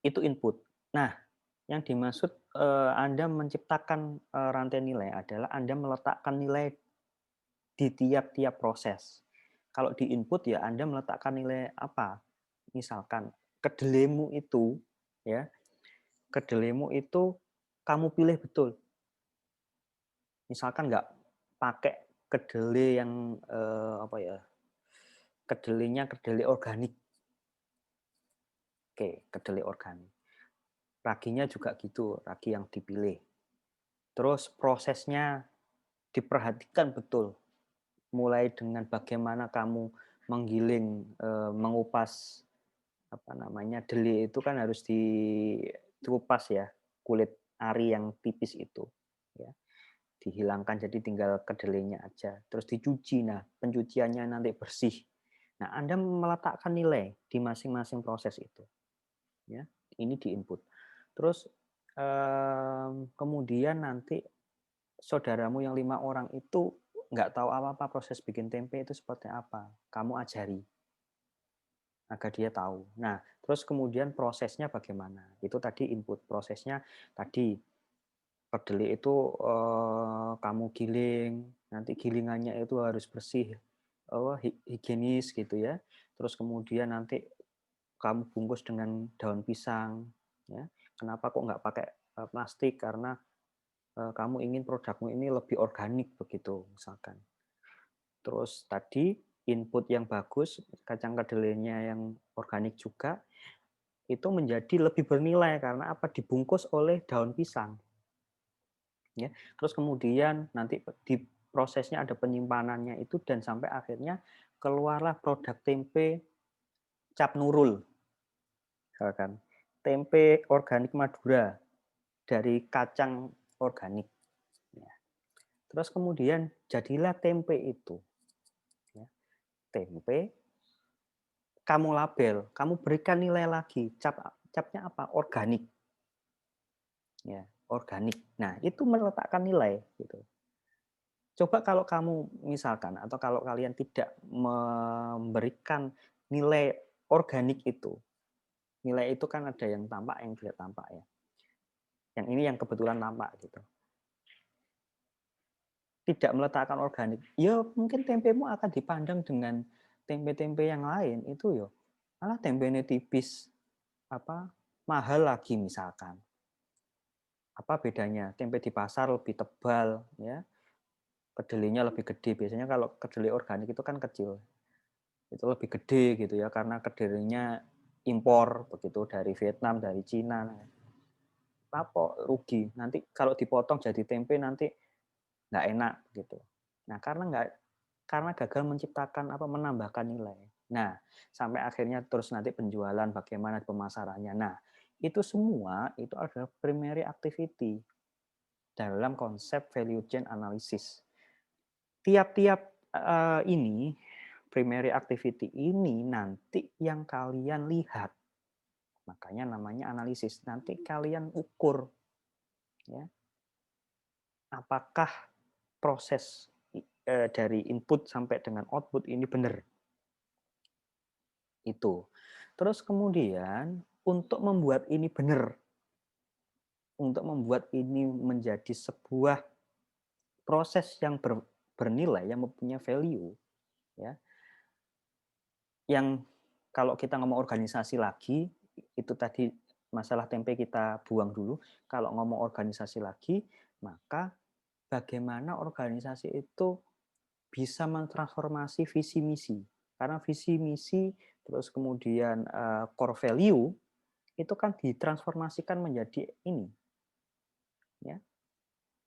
Itu input. Nah, yang dimaksud Anda menciptakan rantai nilai adalah Anda meletakkan nilai di tiap-tiap proses. Kalau di input ya Anda meletakkan nilai apa? Misalkan kedelaimu itu ya, kedelaimu itu kamu pilih betul. Misalkan nggak pakai kedelai yang kedelainya kedelai organik. Oke, kedelai organik. Raginya juga gitu, ragi yang dipilih. Terus prosesnya diperhatikan betul, mulai dengan bagaimana kamu menggiling, mengupas deli itu kan harus dikupas ya, kulit ari yang tipis itu, ya dihilangkan jadi tinggal kedelainya aja, terus dicuci. Nah, pencuciannya nanti bersih. Nah, Anda meletakkan nilai di masing-masing proses itu, ya ini di input. Terus kemudian nanti saudaramu yang 5 orang itu nggak tahu apa-apa proses bikin tempe itu seperti apa. Kamu ajari agar dia tahu. Nah, terus kemudian prosesnya bagaimana? Itu tadi input. Prosesnya tadi kedelai itu kamu giling, nanti gilingannya itu harus bersih, higienis gitu ya. Terus kemudian nanti kamu bungkus dengan daun pisang. Ya. Kenapa kok nggak pakai plastik? Karena kamu ingin produkmu ini lebih organik begitu misalkan. Terus tadi input yang bagus, kacang kedelainya yang organik juga, itu menjadi lebih bernilai karena apa? Dibungkus oleh daun pisang. Ya. Terus kemudian nanti di prosesnya ada penyimpanannya itu dan sampai akhirnya keluarlah produk tempe Cap Nurul. Misalkan tempe organik Madura dari kacang organik. Ya. Terus kemudian jadilah tempe itu. Ya. Tempe kamu label, kamu berikan nilai lagi. Capnya apa? Organik. Ya, organik. Nah, itu meletakkan nilai gitu. Coba kalau kamu misalkan atau kalau kalian tidak memberikan nilai organik itu. Nilai itu kan ada yang tampak, yang tidak tampak ya. Yang ini yang kebetulan tampak gitu. Tidak meletakkan organik. Ya mungkin tempemu akan dipandang dengan tempe-tempe yang lain itu yo. Malah tempenya tipis, mahal lagi misalkan. Apa bedanya? Tempe di pasar lebih tebal ya. Kedelainya lebih gede. Biasanya kalau kedelai organik itu kan kecil. Itu lebih gede gitu ya karena kedelainya impor begitu dari Vietnam, dari Cina. Apa rugi? Nanti kalau dipotong jadi tempe nanti nggak enak gitu. Nah, karena gagal menciptakan menambahkan nilai. Nah, sampai akhirnya terus nanti penjualan bagaimana pemasarannya. Nah, itu semua itu adalah primary activity dalam konsep value chain analysis. Tiap-tiap ini primary activity ini nanti yang kalian lihat. Makanya namanya analisis. Nanti kalian ukur ya. Apakah proses dari input sampai dengan output ini benar. Itu. Terus kemudian untuk membuat ini benar, untuk membuat ini menjadi sebuah proses yang bernilai, yang mempunyai value, ya, yang kalau kita ngomong organisasi lagi, itu tadi masalah tempe kita buang dulu. Kalau ngomong organisasi lagi, maka bagaimana organisasi itu bisa mentransformasi visi misi. Karena visi misi terus kemudian core value itu kan ditransformasikan menjadi ini, ya,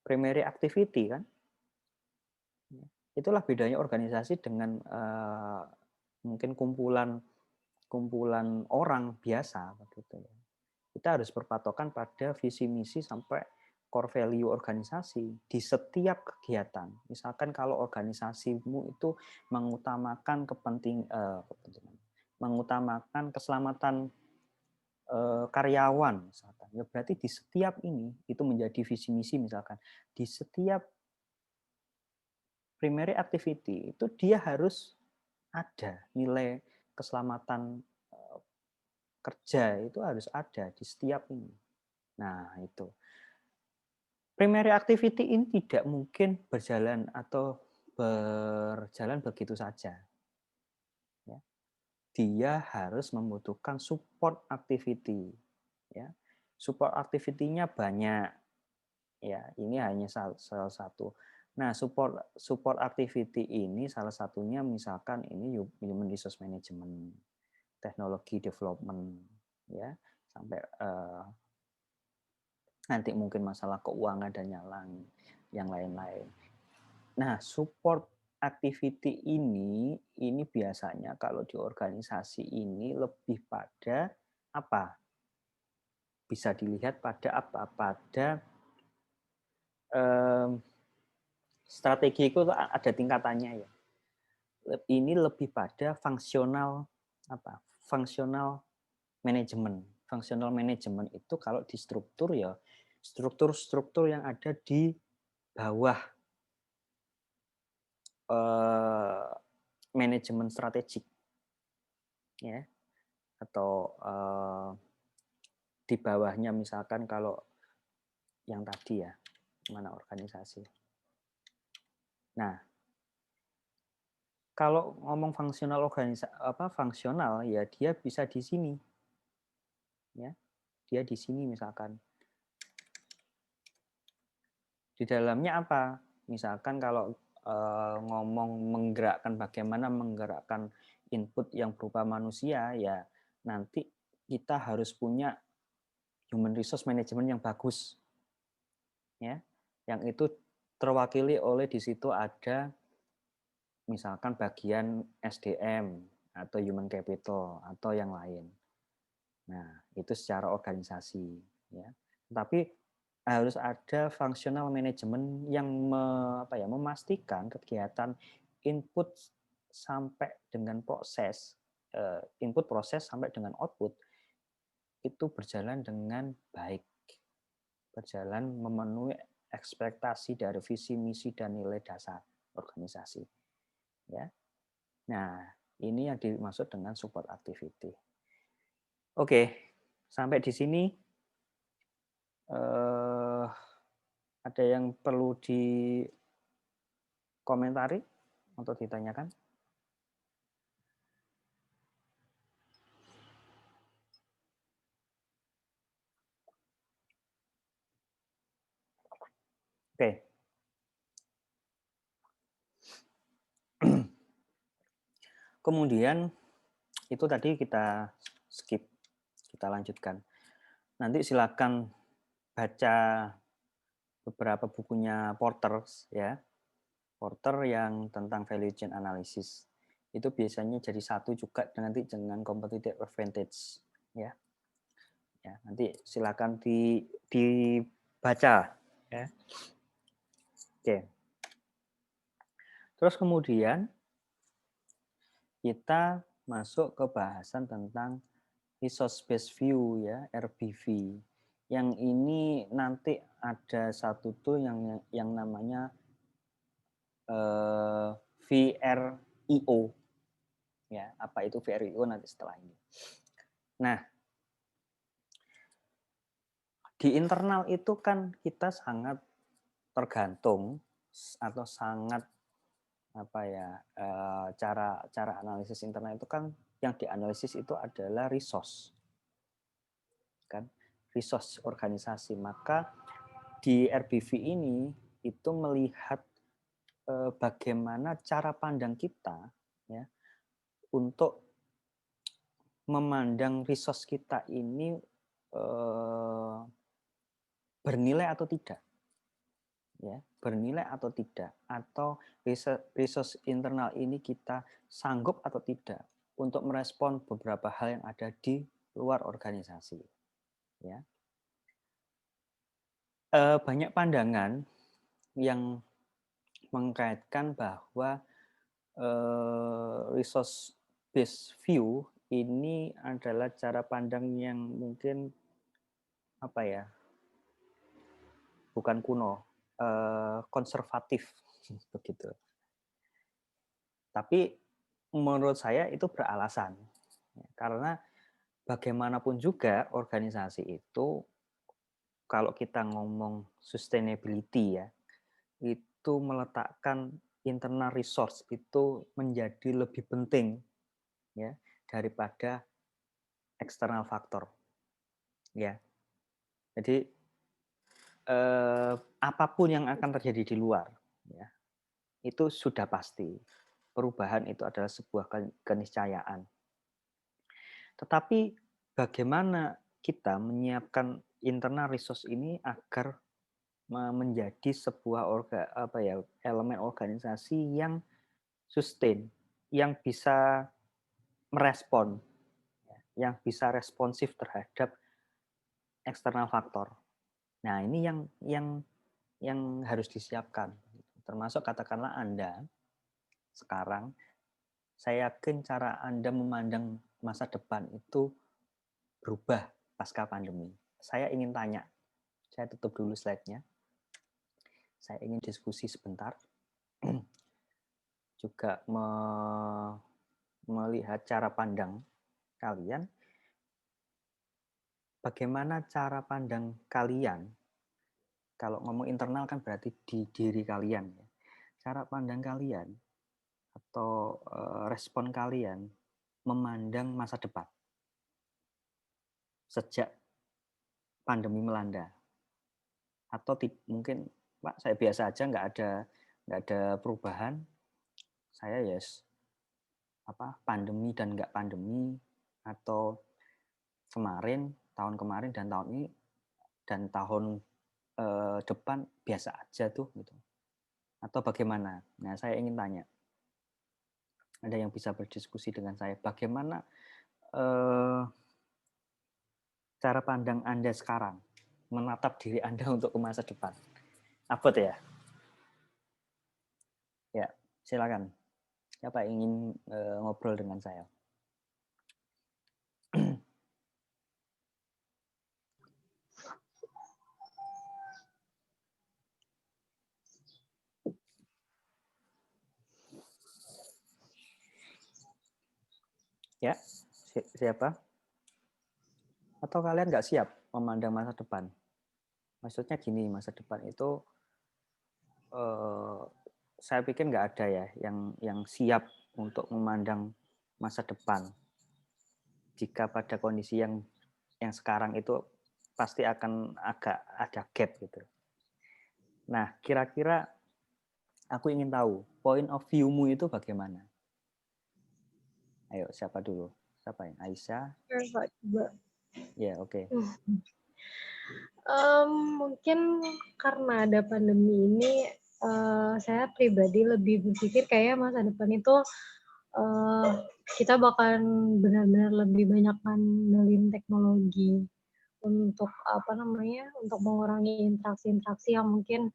primary activity kan. Itulah bedanya organisasi dengan mungkin kumpulan orang biasa begitu ya. Kita harus berpatokan pada visi misi sampai core value organisasi di setiap kegiatan. Misalkan kalau organisasimu itu mengutamakan mengutamakan keselamatan karyawan misalkan, ya berarti di setiap ini itu menjadi visi misi misalkan di setiap primary activity itu dia harus ada nilai keselamatan kerja itu harus ada di setiap ini. Nah, itu. Primary activity ini tidak mungkin berjalan begitu saja. Ya. Dia harus membutuhkan support activity. Ya. Support activity-nya banyak. Ya, ini hanya salah satu. Nah, support activity ini salah satunya misalkan ini human resource management, teknologi development, ya, sampai nanti mungkin masalah keuangan dan yang lain-lain. Nah, support activity ini biasanya kalau di organisasi ini lebih pada apa? Bisa dilihat pada apa? Pada strategi itu ada tingkatannya ya. Ini lebih pada fungsional apa? Fungsional manajemen. Fungsional manajemen itu kalau di struktur ya struktur-struktur yang ada di bawah manajemen strategik, ya, atau di bawahnya misalkan kalau yang tadi ya mana organisasi. Nah, kalau ngomong fungsional fungsional ya dia bisa di sini, ya, dia di sini misalkan. Di dalamnya apa? Misalkan kalau ngomong menggerakkan bagaimana menggerakkan input yang berupa manusia, ya nanti kita harus punya human resource management yang bagus, ya, yang itu terwakili oleh di situ ada misalkan bagian SDM atau human capital atau yang lain. Nah, itu secara organisasi, ya. Tapi harus ada functional management yang memastikan kegiatan input sampai dengan proses input proses sampai dengan output itu berjalan dengan baik, berjalan memenuhi ekspektasi dari visi misi dan nilai dasar organisasi, ya. Nah, ini yang dimaksud dengan support activity. Oke, sampai di sini ada yang perlu dikomentari atau ditanyakan? Oke. Kemudian itu tadi kita skip, kita lanjutkan. Nanti silakan baca beberapa bukunya Porter, ya. Porter yang tentang value chain analysis. Itu biasanya jadi satu juga nanti dengan competitive advantage, ya. Ya, nanti silakan dibaca, ya. Oke. Terus kemudian kita masuk ke bahasan tentang resource based view, ya, RBV. Yang ini nanti ada satu tool yang namanya VRIO. Ya, apa itu VRIO nanti setelah ini. Nah, di internal itu kan kita sangat tergantung atau sangat cara analisis internal itu kan yang dianalisis itu adalah resource, kan. resource organisasi. Maka di RBV ini itu melihat bagaimana cara pandang kita ya untuk memandang resource kita ini bernilai atau tidak, ya bernilai atau tidak, atau resource internal ini kita sanggup atau tidak untuk merespon beberapa hal yang ada di luar organisasi, ya. Banyak pandangan yang mengkaitkan bahwa resource based view ini adalah cara pandang yang mungkin apa ya, bukan kuno, konservatif begitu. Tapi menurut saya itu beralasan, karena bagaimanapun juga organisasi itu kalau kita ngomong sustainability ya, itu meletakkan internal resource itu menjadi lebih penting ya daripada external faktor. Ya. Jadi apapun yang akan terjadi di luar ya, itu sudah pasti. Perubahan itu adalah sebuah keniscayaan. Tetapi bagaimana kita menyiapkan internal resource ini agar menjadi sebuah elemen organisasi yang sustain, yang bisa merespon, yang bisa responsif terhadap eksternal faktor. Nah, ini yang harus disiapkan. Termasuk katakanlah Anda sekarang, saya yakin cara Anda memandang masa depan itu berubah pasca pandemi. Saya ingin tanya, saya tutup dulu slide-nya. Saya ingin diskusi sebentar. Juga melihat cara pandang kalian. Bagaimana cara pandang kalian? Kalau ngomong internal kan berarti di diri kalian. Cara pandang kalian atau respon kalian memandang masa depan sejak pandemi melanda, atau mungkin Pak saya biasa aja nggak ada perubahan, saya pandemi dan nggak pandemi, atau tahun kemarin dan tahun ini dan tahun depan biasa aja tuh gitu, atau bagaimana? Nah saya ingin tanya, ada yang bisa berdiskusi dengan saya bagaimana cara pandang Anda sekarang menatap diri Anda untuk ke masa depan. Abot ya? Ya, silakan. Siapa yang ingin ngobrol dengan saya? Ya, siapa? Atau kalian nggak siap memandang masa depan? Maksudnya gini, masa depan itu saya pikir nggak ada ya yang siap untuk memandang masa depan. Jika pada kondisi yang sekarang itu pasti akan agak ada gap gitu. Nah, kira-kira aku ingin tahu point of view-mu itu bagaimana? Ayo, siapa dulu? Siapa yang? Aisyah? Ya, oke. Mungkin karena ada pandemi ini, saya pribadi lebih berpikir kayak masa depan itu kita bakalan benar-benar lebih banyak ngandelin teknologi untuk untuk mengurangi interaksi-interaksi yang mungkin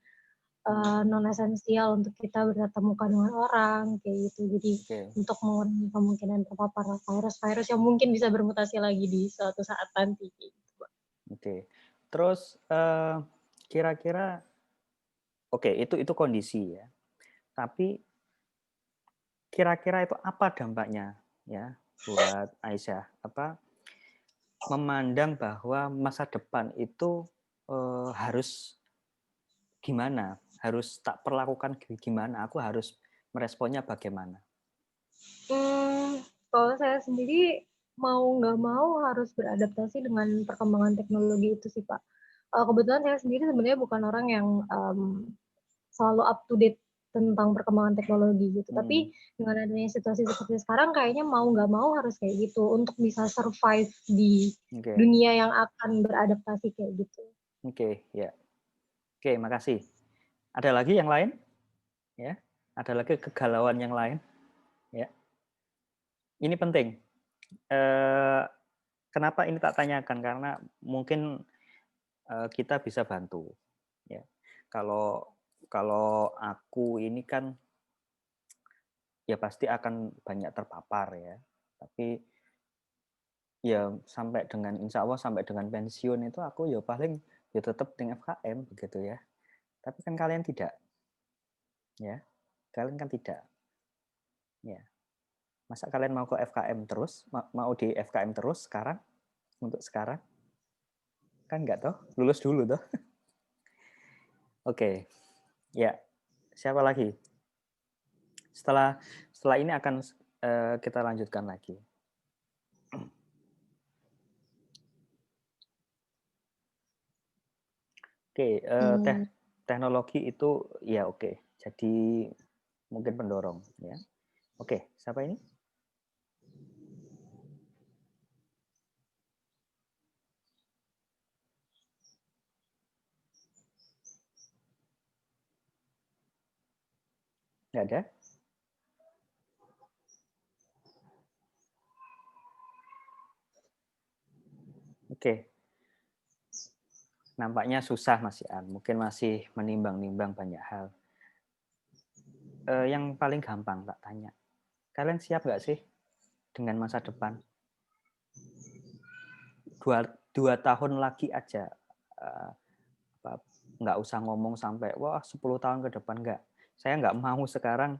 non esensial untuk kita bertatap muka dengan orang kayak gitu. Jadi untuk mengurangi kemungkinan terpapar virus-virus yang mungkin bisa bermutasi lagi di suatu saat nanti gitu. Oke. Terus kira-kira itu kondisi ya. Tapi kira-kira itu apa dampaknya ya buat Aisyah? Memandang bahwa masa depan itu harus gimana? Harus tak perlakukan gimana? Aku harus meresponnya bagaimana? Kalau saya sendiri mau nggak mau harus beradaptasi dengan perkembangan teknologi itu sih Pak. Kebetulan saya sendiri sebenarnya bukan orang yang selalu up to date tentang perkembangan teknologi gitu. Tapi dengan adanya situasi seperti sekarang kayaknya mau nggak mau harus kayak gitu untuk bisa survive di dunia yang akan beradaptasi kayak gitu. Oke, ya. Oke, makasih. Ada lagi yang lain? Ya. Ada lagi kegalauan yang lain? Ya. Ini penting. Kenapa ini tak tanyakan? Karena mungkin kita bisa bantu. Ya. Kalau aku ini kan ya pasti akan banyak terpapar ya. Tapi ya sampai dengan insya Allah sampai dengan pensiun itu aku ya paling ya tetap dengan FKM begitu ya. Tapi kan kalian tidak. Ya. Kalian kan tidak. Ya. Masa kalian mau ke FKM terus? Mau di FKM terus sekarang? Untuk sekarang? Kan enggak toh? Lulus dulu toh? Oke. Ya. Siapa lagi? Setelah ini akan kita lanjutkan lagi. Oke, teknologi itu ya oke. Jadi mungkin pendorong ya. Oke, siapa ini? Nggak ada? Oke. Nampaknya susah Mas Ian. Mungkin masih menimbang-nimbang banyak hal. Yang paling gampang tak tanya. Kalian siap nggak sih dengan masa depan? 2 tahun lagi aja. Nggak usah ngomong sampai, wah 10 tahun ke depan. Nggak. Saya nggak mau sekarang,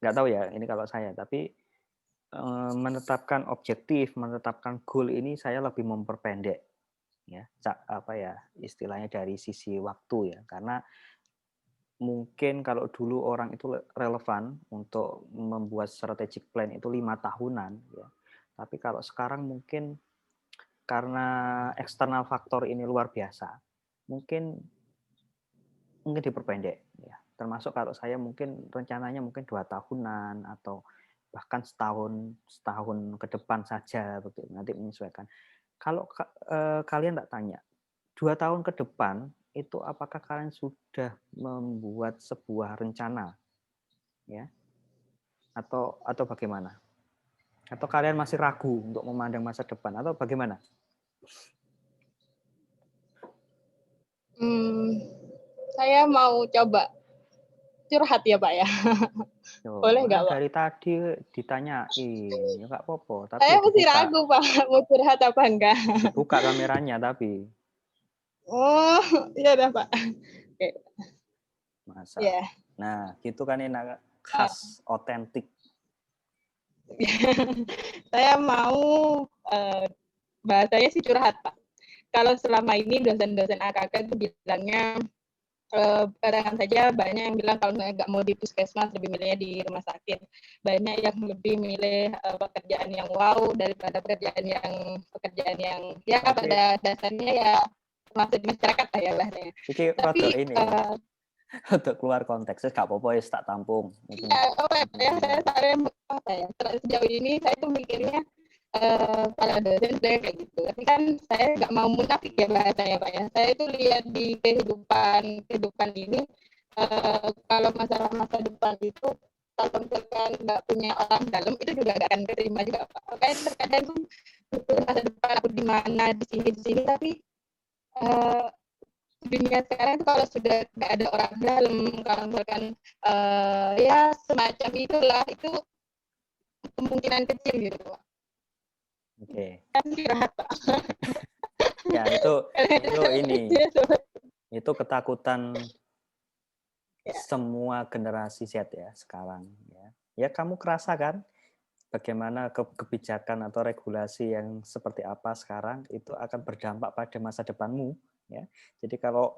nggak tahu ya, ini kalau saya. Tapi menetapkan objektif, menetapkan goal ini saya lebih memperpendek. Ya, apa ya istilahnya dari sisi waktu ya. Karena mungkin kalau dulu orang itu relevan untuk membuat strategic plan itu 5 tahunan ya. Tapi kalau sekarang mungkin karena eksternal faktor ini luar biasa, mungkin diperpendek ya. Termasuk kalau saya mungkin rencananya mungkin 2 tahunan atau bahkan setahun ke depan saja begitu, nanti menyesuaikan. Kalau kalian tak tanya 2 tahun ke depan itu apakah kalian sudah membuat sebuah rencana ya atau bagaimana? Atau kalian masih ragu untuk memandang masa depan atau bagaimana? Saya mau coba curhat ya Pak ya. Boleh nggak Pak? Dari tadi ditanyain, ya nggak apa-apa. Tapi saya masih ragu Pak, mau curhat apa enggak. Dibuka kameranya tapi. Oh, iya dah Pak. Oke. Masa. Yeah. Nah, gitu kan enak, khas, otentik. Saya mau bahasanya sih curhat Pak. Kalau selama ini dosen-dosen AKK itu bilangnya kadang saja banyak yang bilang kalau nggak mau di puskesmas lebih milihnya di rumah sakit. Banyak yang lebih milih pekerjaan yang wow daripada pekerjaan yang ya pada dasarnya ya masuk di masyarakat lah ya bahasanya. Tapi ini untuk keluar konteks, nggak apa-apa ya tak tampung. Saya sejauh ini saya tuh mikirnya kalau dosen saya kayak gitu, tapi kan saya nggak mau munafik ya bahasanya Pak ya. Saya itu lihat di kehidupan ini kalau masalah masa depan itu kalau misalkan nggak punya orang dalam itu juga nggak akan terima juga Pak. Makanya terkadang tuh masa depan aku di mana di sini tapi dunia sekarang itu kalau sudah nggak ada orang dalam, kalau misalkan ya semacam itulah itu kemungkinan kecil gitu Pak. Oke. Ya itu ini. Itu ketakutan semua generasi Z ya sekarang ya. Ya kamu kerasa kan bagaimana kebijakan atau regulasi yang seperti apa sekarang itu akan berdampak pada masa depanmu ya. Jadi kalau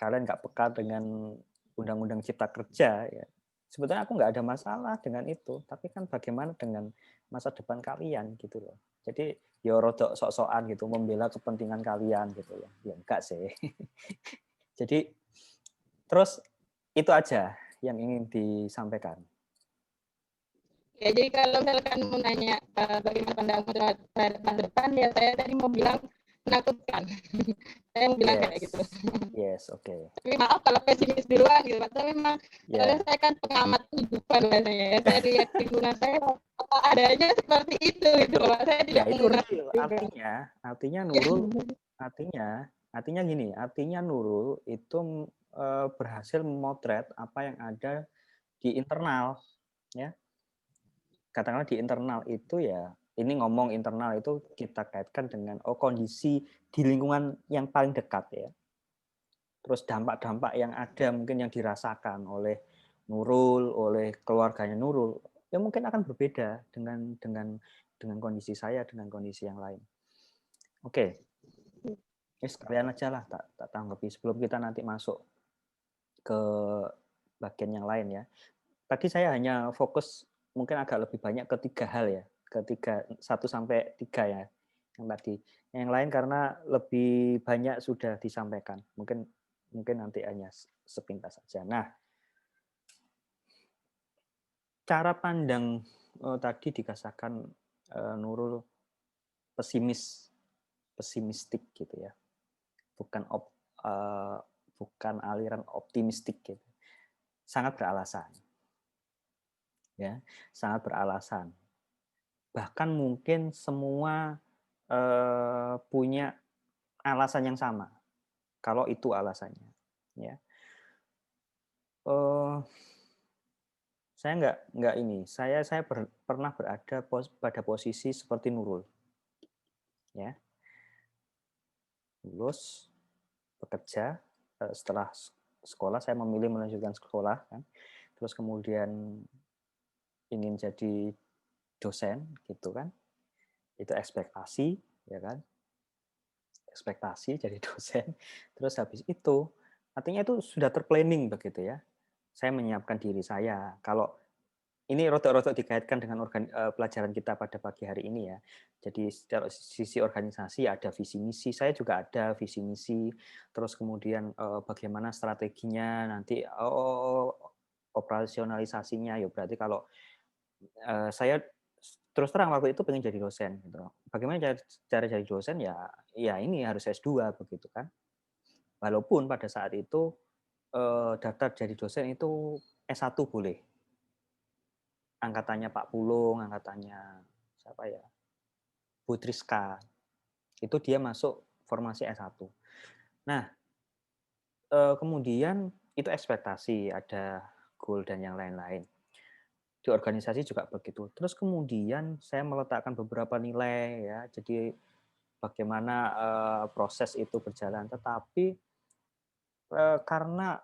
kalian nggak peka dengan undang-undang cipta kerja ya, Sebetulnya aku nggak ada masalah dengan itu, tapi kan bagaimana dengan masa depan kalian gitu loh. Jadi ya rodok sok-sokan gitu, membela kepentingan kalian gitu ya. Ya enggak sih. Jadi terus itu aja yang ingin disampaikan. Ya, jadi kalau misalkan mau nanya bagaimana pandangan terhadap masa depan, ya saya tadi mau bilang menakutkan. Saya mau bilang kayak gitu. Yes, oke. Tapi maaf kalau pesimis duluan gitu, Pak. Tapi memang soalnya Ya, saya kan pengamat kehidupan biasanya ya. Saya lihat lingkungan saya apa adanya seperti itu gitu, Pak. Saya ya tidak itu mengenal real. juga. Artinya Nurul, artinya gini, artinya Nurul itu berhasil memotret apa yang ada di internal, ya. Katakanlah di internal itu ya, ini ngomong internal itu kita kaitkan dengan kondisi di lingkungan yang paling dekat ya. Terus dampak-dampak yang ada mungkin yang dirasakan oleh Nurul, oleh keluarganya Nurul, ya mungkin akan berbeda dengan kondisi saya, dengan kondisi yang lain. Oke, sekalian aja lah tak tanggapi sebelum kita nanti masuk ke bagian yang lain ya. Tadi saya hanya fokus mungkin agak lebih banyak ke 3 hal ya, ke 1 sampai 3 ya yang tadi. Yang lain karena lebih banyak sudah disampaikan. Mungkin nanti hanya sepintas saja. Nah, cara pandang tadi dikatakan Nurul pesimistik gitu ya. Bukan aliran optimistik gitu. Sangat beralasan. Ya, sangat beralasan. Bahkan mungkin semua punya alasan yang sama. Kalau itu alasannya, ya. Saya nggak ini. Saya pernah berada pada posisi seperti Nurul, ya. Lulus, bekerja, setelah sekolah saya memilih melanjutkan sekolah, kan. Terus kemudian ingin jadi dosen, gitu kan. Itu ekspektasi, ya kan. Ekspektasi jadi dosen. Terus habis itu, artinya itu sudah terplanning begitu ya. Saya menyiapkan diri saya. Kalau ini rotok-rotok dikaitkan dengan pelajaran kita pada pagi hari ini ya. Jadi secara sisi organisasi ada visi misi, saya juga ada visi misi. Terus kemudian bagaimana strateginya nanti operasionalisasinya. Ya berarti kalau saya terus terang waktu itu pengen jadi dosen gitu. Bagaimana cara jadi dosen ya ini harus S2 begitu kan. Walaupun pada saat itu daftar jadi dosen itu S1 boleh. Angkatannya Pak Pulung, angkatannya siapa ya? Butriska. Itu dia masuk formasi S1. Nah, kemudian itu ekspektasi, ada goal dan yang lain-lain. Di organisasi juga begitu. Terus kemudian saya meletakkan beberapa nilai ya. Jadi bagaimana proses itu berjalan, tetapi karena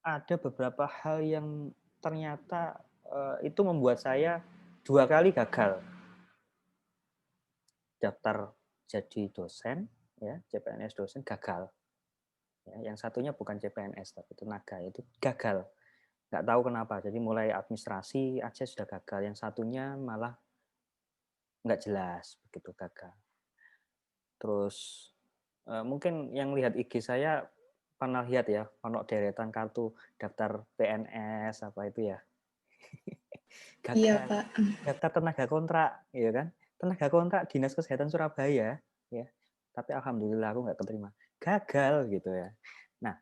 ada beberapa hal yang ternyata itu membuat saya 2 kali gagal daftar jadi dosen, ya CPNS dosen gagal. Ya, yang satunya bukan CPNS tapi tenaga, itu gagal. Nggak tahu kenapa. Jadi mulai administrasi aja sudah gagal. Yang satunya malah nggak jelas begitu gagal. Terus mungkin yang lihat IG saya pernah lihat ya, ono deretan kartu daftar PNS apa itu ya. Gagal. Iya, Pak. Daftar tenaga kontrak, ya kan? Tenaga kontrak Dinas Kesehatan Surabaya, ya. Tapi alhamdulillah aku nggak keterima. Gagal gitu ya. Nah,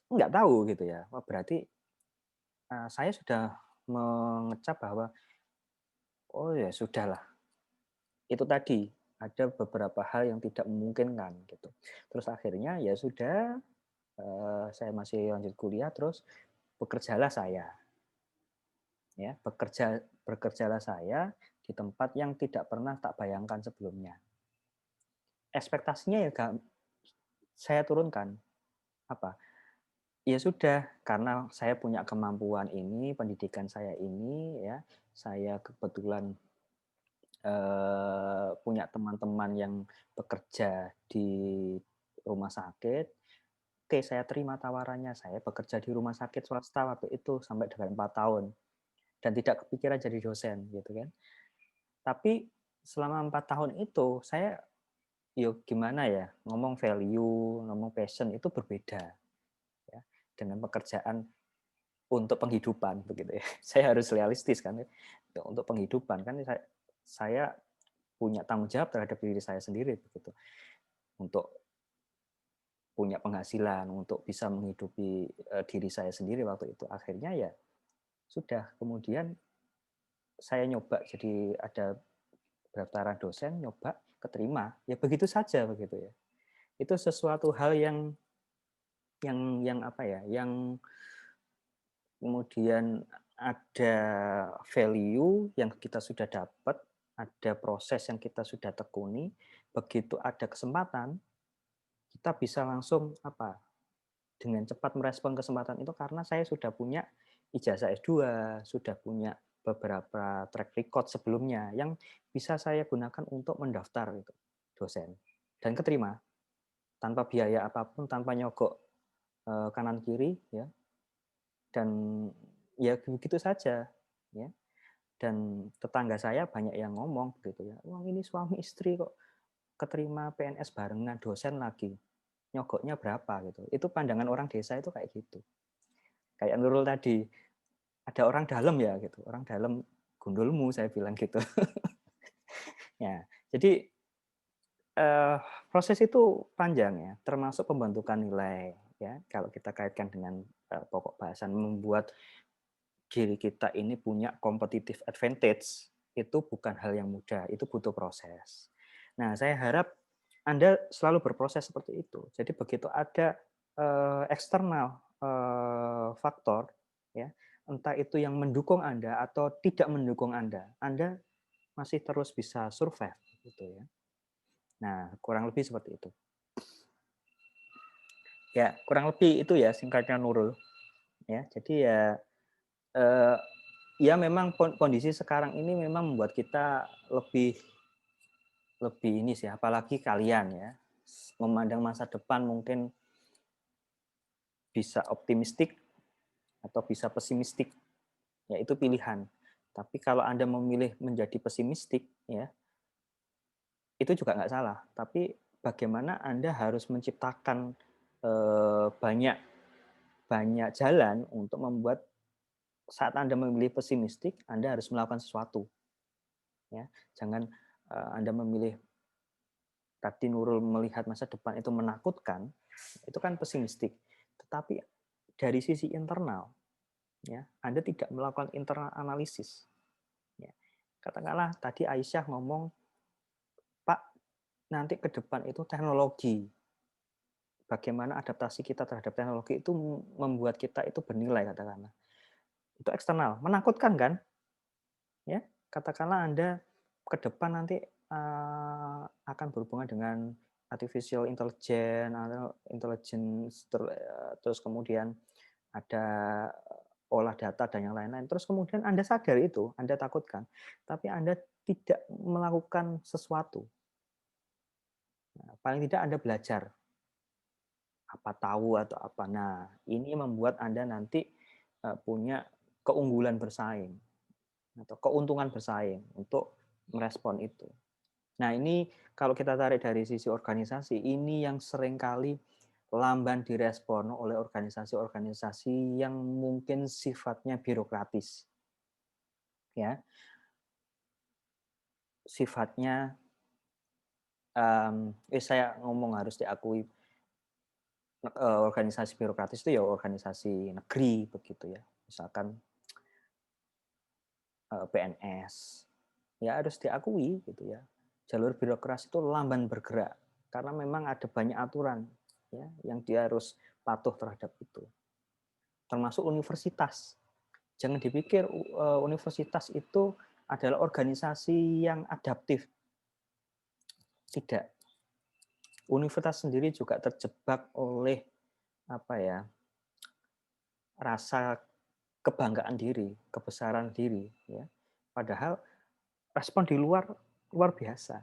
nggak tahu gitu ya. Wah, berarti saya sudah mengecap bahwa oh ya sudahlah. Itu tadi ada beberapa hal yang tidak memungkinkan gitu. Terus akhirnya ya sudah saya masih lanjut kuliah terus bekerjalah saya. Ya, bekerjalah saya di tempat yang tidak pernah tak bayangkan sebelumnya. Ekspektasinya ya saya turunkan. Apa? Ya sudah, karena saya punya kemampuan ini, pendidikan saya ini, ya, saya kebetulan punya teman-teman yang bekerja di rumah sakit, Oke, saya terima tawarannya. Saya bekerja di rumah sakit swasta waktu itu sampai dengan 4 tahun dan tidak kepikiran jadi dosen gitu kan. Tapi selama 4 tahun itu saya gimana ya, ngomong value, ngomong passion itu berbeda ya dengan pekerjaan untuk penghidupan begitu ya. Saya harus realistis kan ya. Untuk penghidupan kan saya punya tanggung jawab terhadap diri saya sendiri begitu. Untuk punya penghasilan, untuk bisa menghidupi diri saya sendiri waktu itu. Akhirnya ya sudah, kemudian saya nyoba jadi ada pendaftaran dosen, nyoba keterima. Ya begitu saja begitu ya. Itu sesuatu hal yang apa ya, yang kemudian ada value yang kita sudah dapat, ada proses yang kita sudah tekuni, begitu ada kesempatan, kita bisa langsung dengan cepat merespon kesempatan itu karena saya sudah punya ijazah S2, sudah punya beberapa track record sebelumnya yang bisa saya gunakan untuk mendaftar itu dosen dan keterima tanpa biaya apapun, tanpa nyogok kanan kiri ya. Dan ya begitu saja ya. Dan tetangga saya banyak yang ngomong gitu ya, wah ini suami istri kok keterima PNS barengan, dosen lagi, nyogoknya berapa gitu. Itu pandangan orang desa itu kayak gitu. Kayak Nurul tadi, ada orang dalam ya gitu, orang dalam gundulmu saya bilang gitu. Ya, jadi proses itu panjang ya, termasuk pembentukan nilai ya. Kalau kita kaitkan dengan pokok bahasan, membuat diri kita ini punya competitive advantage itu bukan hal yang mudah, itu butuh proses. Nah, saya harap Anda selalu berproses seperti itu. Jadi begitu ada eksternal faktor, ya, entah itu yang mendukung Anda atau tidak mendukung Anda masih terus bisa survive, gitu ya. Nah, kurang lebih seperti itu. Ya, kurang lebih itu ya singkatnya Nurul. Ya, jadi ya memang kondisi sekarang ini memang membuat kita lebih ini sih, apalagi kalian ya, memandang masa depan mungkin bisa optimistik atau bisa pesimistik, ya itu pilihan. Tapi kalau Anda memilih menjadi pesimistik, ya itu juga nggak salah. Tapi bagaimana Anda harus menciptakan banyak jalan untuk membuat saat Anda memilih pesimistik, Anda harus melakukan sesuatu. Ya, jangan Anda memilih tadi Nurul melihat masa depan itu menakutkan, itu kan pesimistik. Tetapi dari sisi internal, ya, Anda tidak melakukan internal analisis. Ya. Katakanlah tadi Aisyah ngomong, Pak, nanti ke depan itu teknologi. Bagaimana adaptasi kita terhadap teknologi itu membuat kita itu bernilai, katakanlah. Itu eksternal, menakutkan kan? Ya, katakanlah Anda ke depan nanti akan berhubungan dengan artificial intelligence atau intelligence, terus kemudian ada olah data dan yang lain-lain. Terus kemudian Anda sadar itu, Anda takutkan, tapi Anda tidak melakukan sesuatu. Nah, paling tidak Anda belajar apa tahu atau apa. Nah, ini membuat Anda nanti punya keunggulan bersaing atau keuntungan bersaing untuk merespon itu. Nah, ini kalau kita tarik dari sisi organisasi, ini yang seringkali lamban direspon oleh organisasi-organisasi yang mungkin sifatnya birokratis. Ya. Sifatnya saya ngomong harus diakui, organisasi birokratis itu ya organisasi negeri begitu ya. Misalkan PNS. Ya harus diakui gitu ya. Jalur birokrasi itu lamban bergerak karena memang ada banyak aturan ya yang dia harus patuh terhadap itu. Termasuk universitas. Jangan dipikir universitas itu adalah organisasi yang adaptif. Tidak. Universitas sendiri juga terjebak oleh rasa kebanggaan diri, kebesaran diri ya. Padahal respon di luar biasa.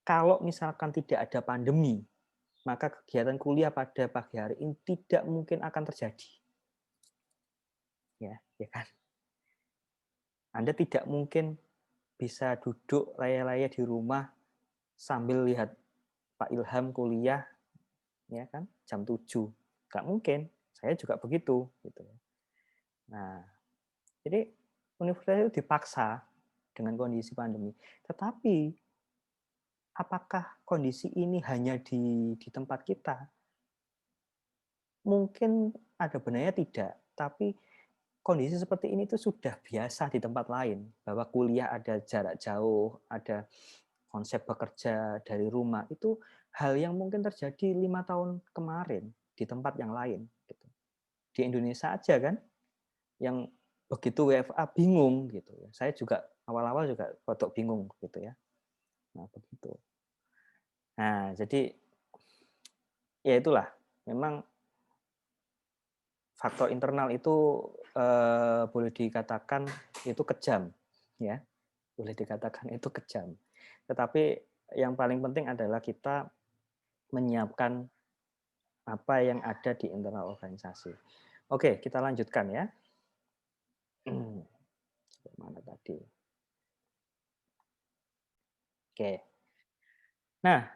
Kalau misalkan tidak ada pandemi, maka kegiatan kuliah pada pagi hari ini tidak mungkin akan terjadi. Ya kan? Anda tidak mungkin bisa duduk laya-laya di rumah sambil lihat Pak Ilham kuliah, ya kan, jam 7. Nggak mungkin. Saya juga begitu. Gitu. Nah, jadi universitas itu dipaksa dengan kondisi pandemi. Tetapi apakah kondisi ini hanya di tempat kita? Mungkin ada benarnya tidak, tapi kondisi seperti ini tuh sudah biasa di tempat lain, bahwa kuliah ada jarak jauh, ada konsep bekerja dari rumah, itu hal yang mungkin terjadi 5 tahun kemarin di tempat yang lain. Gitu. Di Indonesia aja kan, yang begitu WFA bingung gitu. Saya juga awal-awal juga rodok bingung gitu ya. Nah begitu. Nah jadi ya itulah, memang faktor internal itu boleh dikatakan itu kejam, ya, boleh dikatakan itu kejam. Tetapi yang paling penting adalah kita menyiapkan apa yang ada di internal organisasi. Oke, kita lanjutkan ya. Mana tadi? Oke. Nah,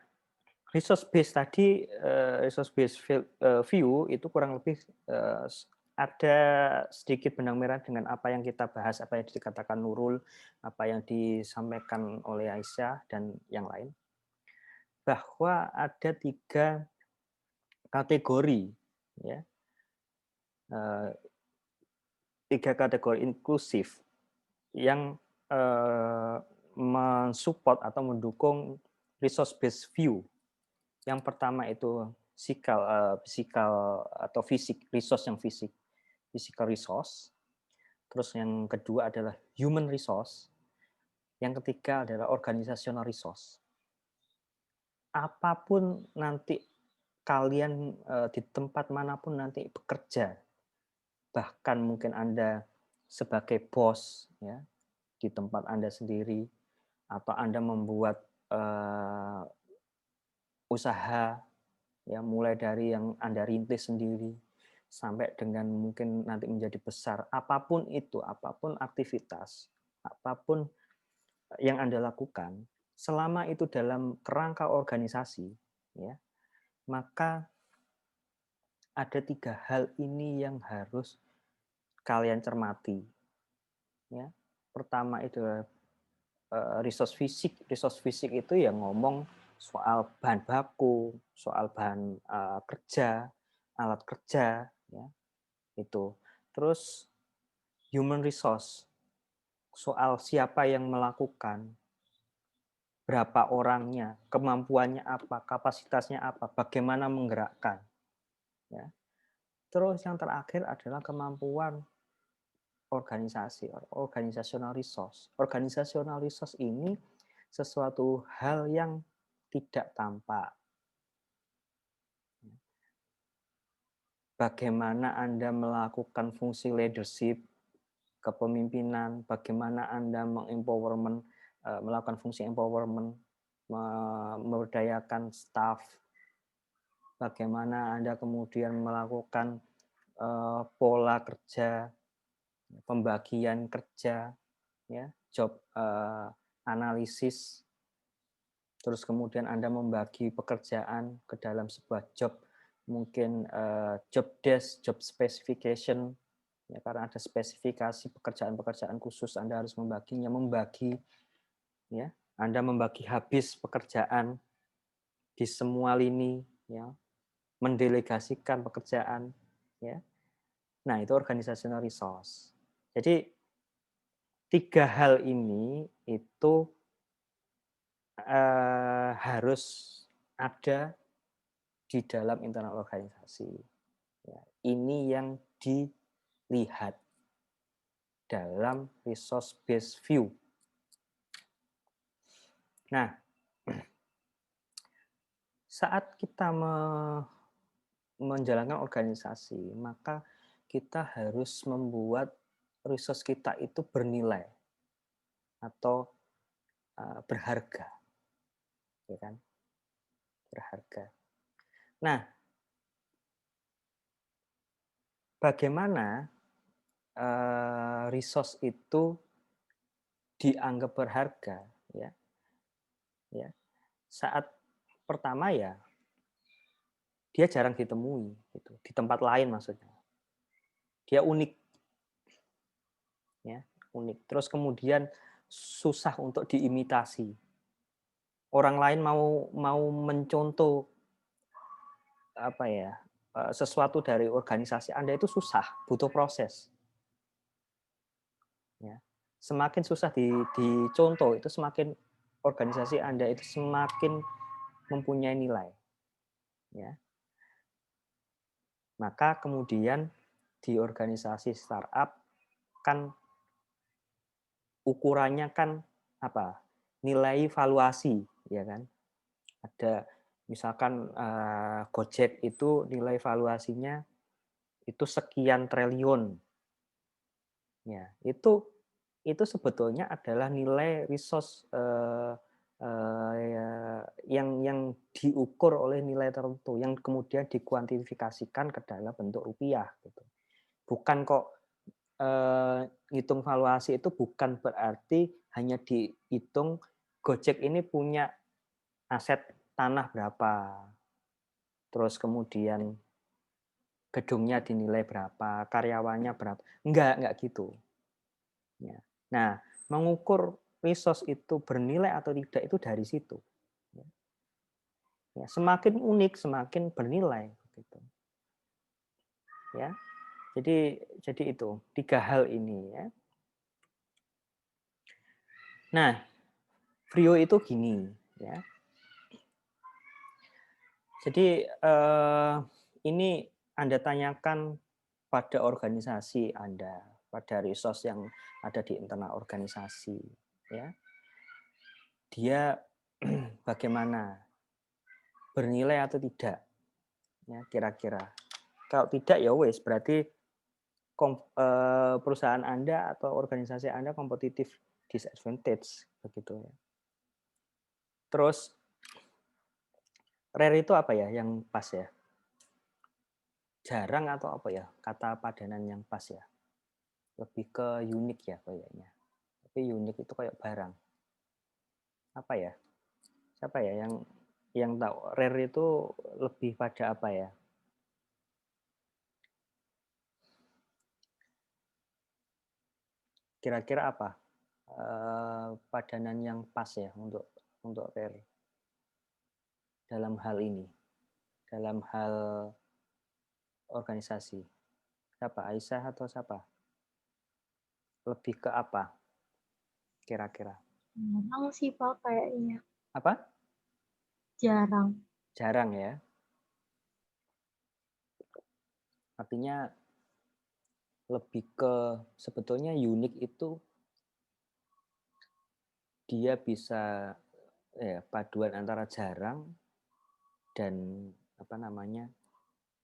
resource base tadi, resource base view itu kurang lebih ada sedikit benang merah dengan apa yang kita bahas, apa yang dikatakan Nurul, apa yang disampaikan oleh Aisyah dan yang lain, bahwa ada 3 kategori, ya, 3 kategori inklusif yang mensupport atau mendukung resource based view. Yang pertama itu physical atau fisik, resource yang fisik, physical resource. Terus yang kedua adalah human resource. Yang ketiga adalah organizational resource. Apapun nanti kalian di tempat manapun nanti bekerja, bahkan mungkin Anda sebagai bos ya di tempat Anda sendiri, atau Anda membuat usaha ya, mulai dari yang Anda rintis sendiri sampai dengan mungkin nanti menjadi besar, apapun itu, apapun aktivitas, apapun yang Anda lakukan, selama itu dalam kerangka organisasi, ya, maka ada 3 hal ini yang harus kalian cermati. Ya. Pertama itu resource fisik. Resource fisik itu yang ngomong soal bahan baku, soal bahan kerja, alat kerja, ya, itu. Terus human resource, soal siapa yang melakukan, berapa orangnya, kemampuannya apa, kapasitasnya apa, bagaimana menggerakkan. Ya. Terus yang terakhir adalah kemampuan organisasi, organizational resource. Organizational resource ini sesuatu hal yang tidak tampak. Bagaimana Anda melakukan fungsi leadership, kepemimpinan, bagaimana Anda melakukan fungsi empowerment, memberdayakan staff, bagaimana Anda kemudian melakukan pola kerja, pembagian kerja, ya, job analisis, terus kemudian Anda membagi pekerjaan ke dalam sebuah job, mungkin job desk, job specification, ya, karena ada spesifikasi pekerjaan-pekerjaan khusus, Anda harus membagi, ya, Anda membagi habis pekerjaan di semua lini, ya, mendelegasikan pekerjaan, ya. Nah, itu organizational resource. Jadi 3 hal ini itu harus ada di dalam internal organisasi. Ya, ini yang dilihat dalam resource based view. Nah, saat kita menjalankan organisasi, maka kita harus membuat resource kita itu bernilai atau berharga, ya kan? Berharga. Nah, bagaimana resource itu dianggap berharga, ya? Saat pertama ya dia jarang ditemui, gitu. Di tempat lain maksudnya. Dia unik, ya, unik. Terus kemudian susah untuk diimitasi. Orang lain mau mencontoh apa ya, sesuatu dari organisasi Anda itu susah, butuh proses. Ya. Semakin susah dicontoh, itu semakin organisasi Anda itu semakin mempunyai nilai. Ya. Maka kemudian di organisasi startup kan ukurannya kan apa? Nilai valuasi, ya kan? Ada misalkan Gojek itu nilai valuasinya itu sekian triliun. Ya, itu sebetulnya adalah nilai resource yang diukur oleh nilai tertentu yang kemudian dikuantifikasikan ke dalam bentuk rupiah gitu. Bukan kok ngitung valuasi itu bukan berarti hanya dihitung Gojek ini punya aset tanah berapa, terus kemudian gedungnya dinilai berapa, karyawannya berapa. Enggak gitu. Ya. Nah, mengukur resource itu bernilai atau tidak itu dari situ. Ya, semakin unik, semakin bernilai. Gitu. Ya, jadi itu 3 hal ini. Ya. Nah, Frio itu gini, ya. Jadi ini Anda tanyakan pada organisasi Anda, pada resource yang ada di internal organisasi, ya. Dia bagaimana, bernilai atau tidak, ya kira-kira. Kalau tidak ya wes berarti perusahaan Anda atau organisasi Anda kompetitif disadvantage begitu ya. Terus rare itu apa ya yang pas ya? Jarang atau apa ya? Kata padanan yang pas ya. Lebih ke unik ya kayaknya. Tapi unik itu kayak barang. Apa ya? Siapa ya yang tahu? Rare itu lebih pada apa ya? Kira-kira apa? Padanan yang pas ya untuk rare dalam hal ini, dalam hal organisasi. Siapa? Aisyah atau siapa? Lebih ke apa? Kira-kira. Jarang sih Pak kayaknya. Apa? Jarang. Jarang ya. Artinya lebih ke sebetulnya unik itu dia bisa paduan antara jarang dan apa namanya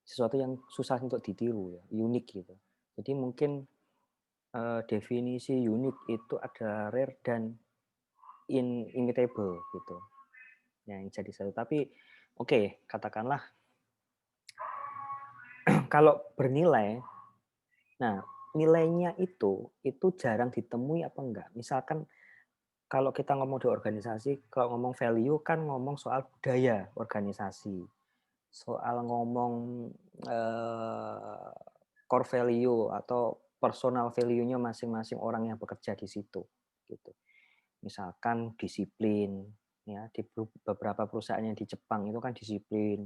sesuatu yang susah untuk ditiru ya, unik gitu. Jadi mungkin definisi unik itu ada rare dan inimitable gitu. Yang jadi satu. Tapi oke, katakanlah kalau bernilai, nah nilainya itu jarang ditemui apa enggak? Misalkan kalau kita ngomong di organisasi, kalau ngomong value kan ngomong soal budaya organisasi, soal ngomong core value atau personal value-nya masing-masing orang yang bekerja di situ, gitu. Misalkan disiplin, ya di beberapa perusahaan yang di Jepang itu kan disiplin.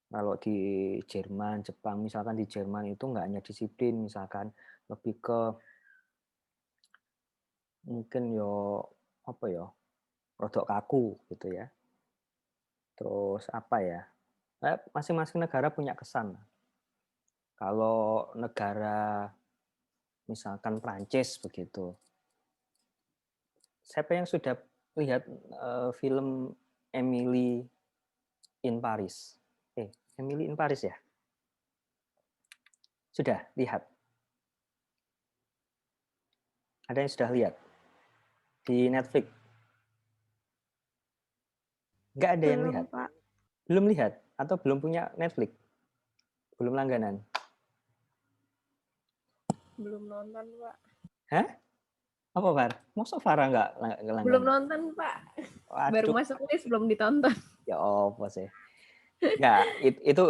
Kalau di Jerman, Jepang, misalkan di Jerman itu nggak hanya disiplin, misalkan lebih ke mungkin yo apa ya, rodok kaku gitu ya. Terus apa ya? Masing-masing negara punya kesan. Kalau negara misalkan Prancis begitu. Siapa yang sudah lihat film Emily in Paris? Emily in Paris ya? Sudah lihat? Ada yang sudah lihat? Di Netflix? Nggak ada yang lihat? Pak. Belum lihat? Atau belum punya Netflix? Belum langganan? Belum nonton, Pak. Hah? Apa, Far? Masa Farah nggak langganan? Belum nonton, Pak. Baru Waduh, masuk list, belum ditonton. ya apa sih? Nggak, itu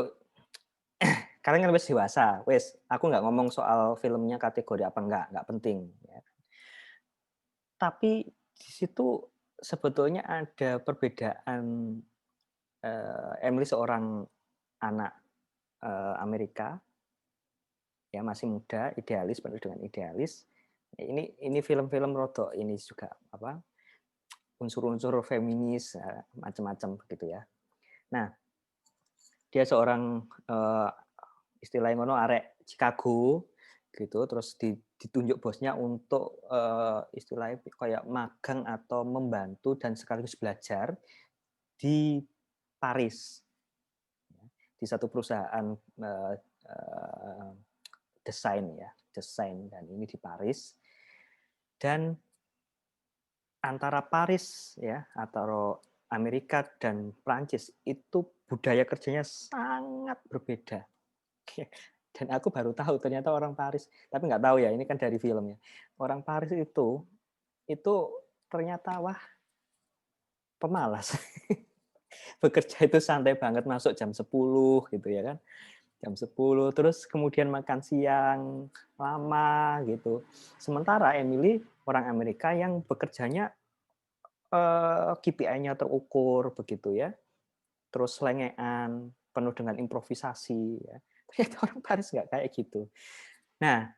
kalian kan wis dewasa. Wis, aku nggak ngomong soal filmnya kategori apa nggak penting. Ya. Tapi di situ sebetulnya ada perbedaan. Emily seorang anak Amerika, ya masih muda, idealis, penuh dengan idealis. Ini film-film rodok ini juga apa unsur-unsur feminis macam-macam begitu ya. Nah, dia seorang istilahnya ngono arek Chicago gitu, terus ditunjuk bosnya untuk istilahnya kayak magang atau membantu dan sekaligus belajar di Paris, di satu perusahaan desain dan ini di Paris. Dan antara Paris ya atau Amerika dan Prancis itu budaya kerjanya sangat berbeda. Dan aku baru tahu ternyata orang Paris, tapi nggak tahu ya, ini kan dari film ya. Orang Paris itu ternyata wah pemalas. Bekerja itu santai banget, masuk jam 10 gitu ya kan. Jam 10 terus kemudian makan siang lama gitu. Sementara Emily orang Amerika yang bekerjanya KPI-nya terukur begitu ya. Terus selengean, penuh dengan improvisasi ya. Ternyata orang Paris nggak kayak gitu. Nah,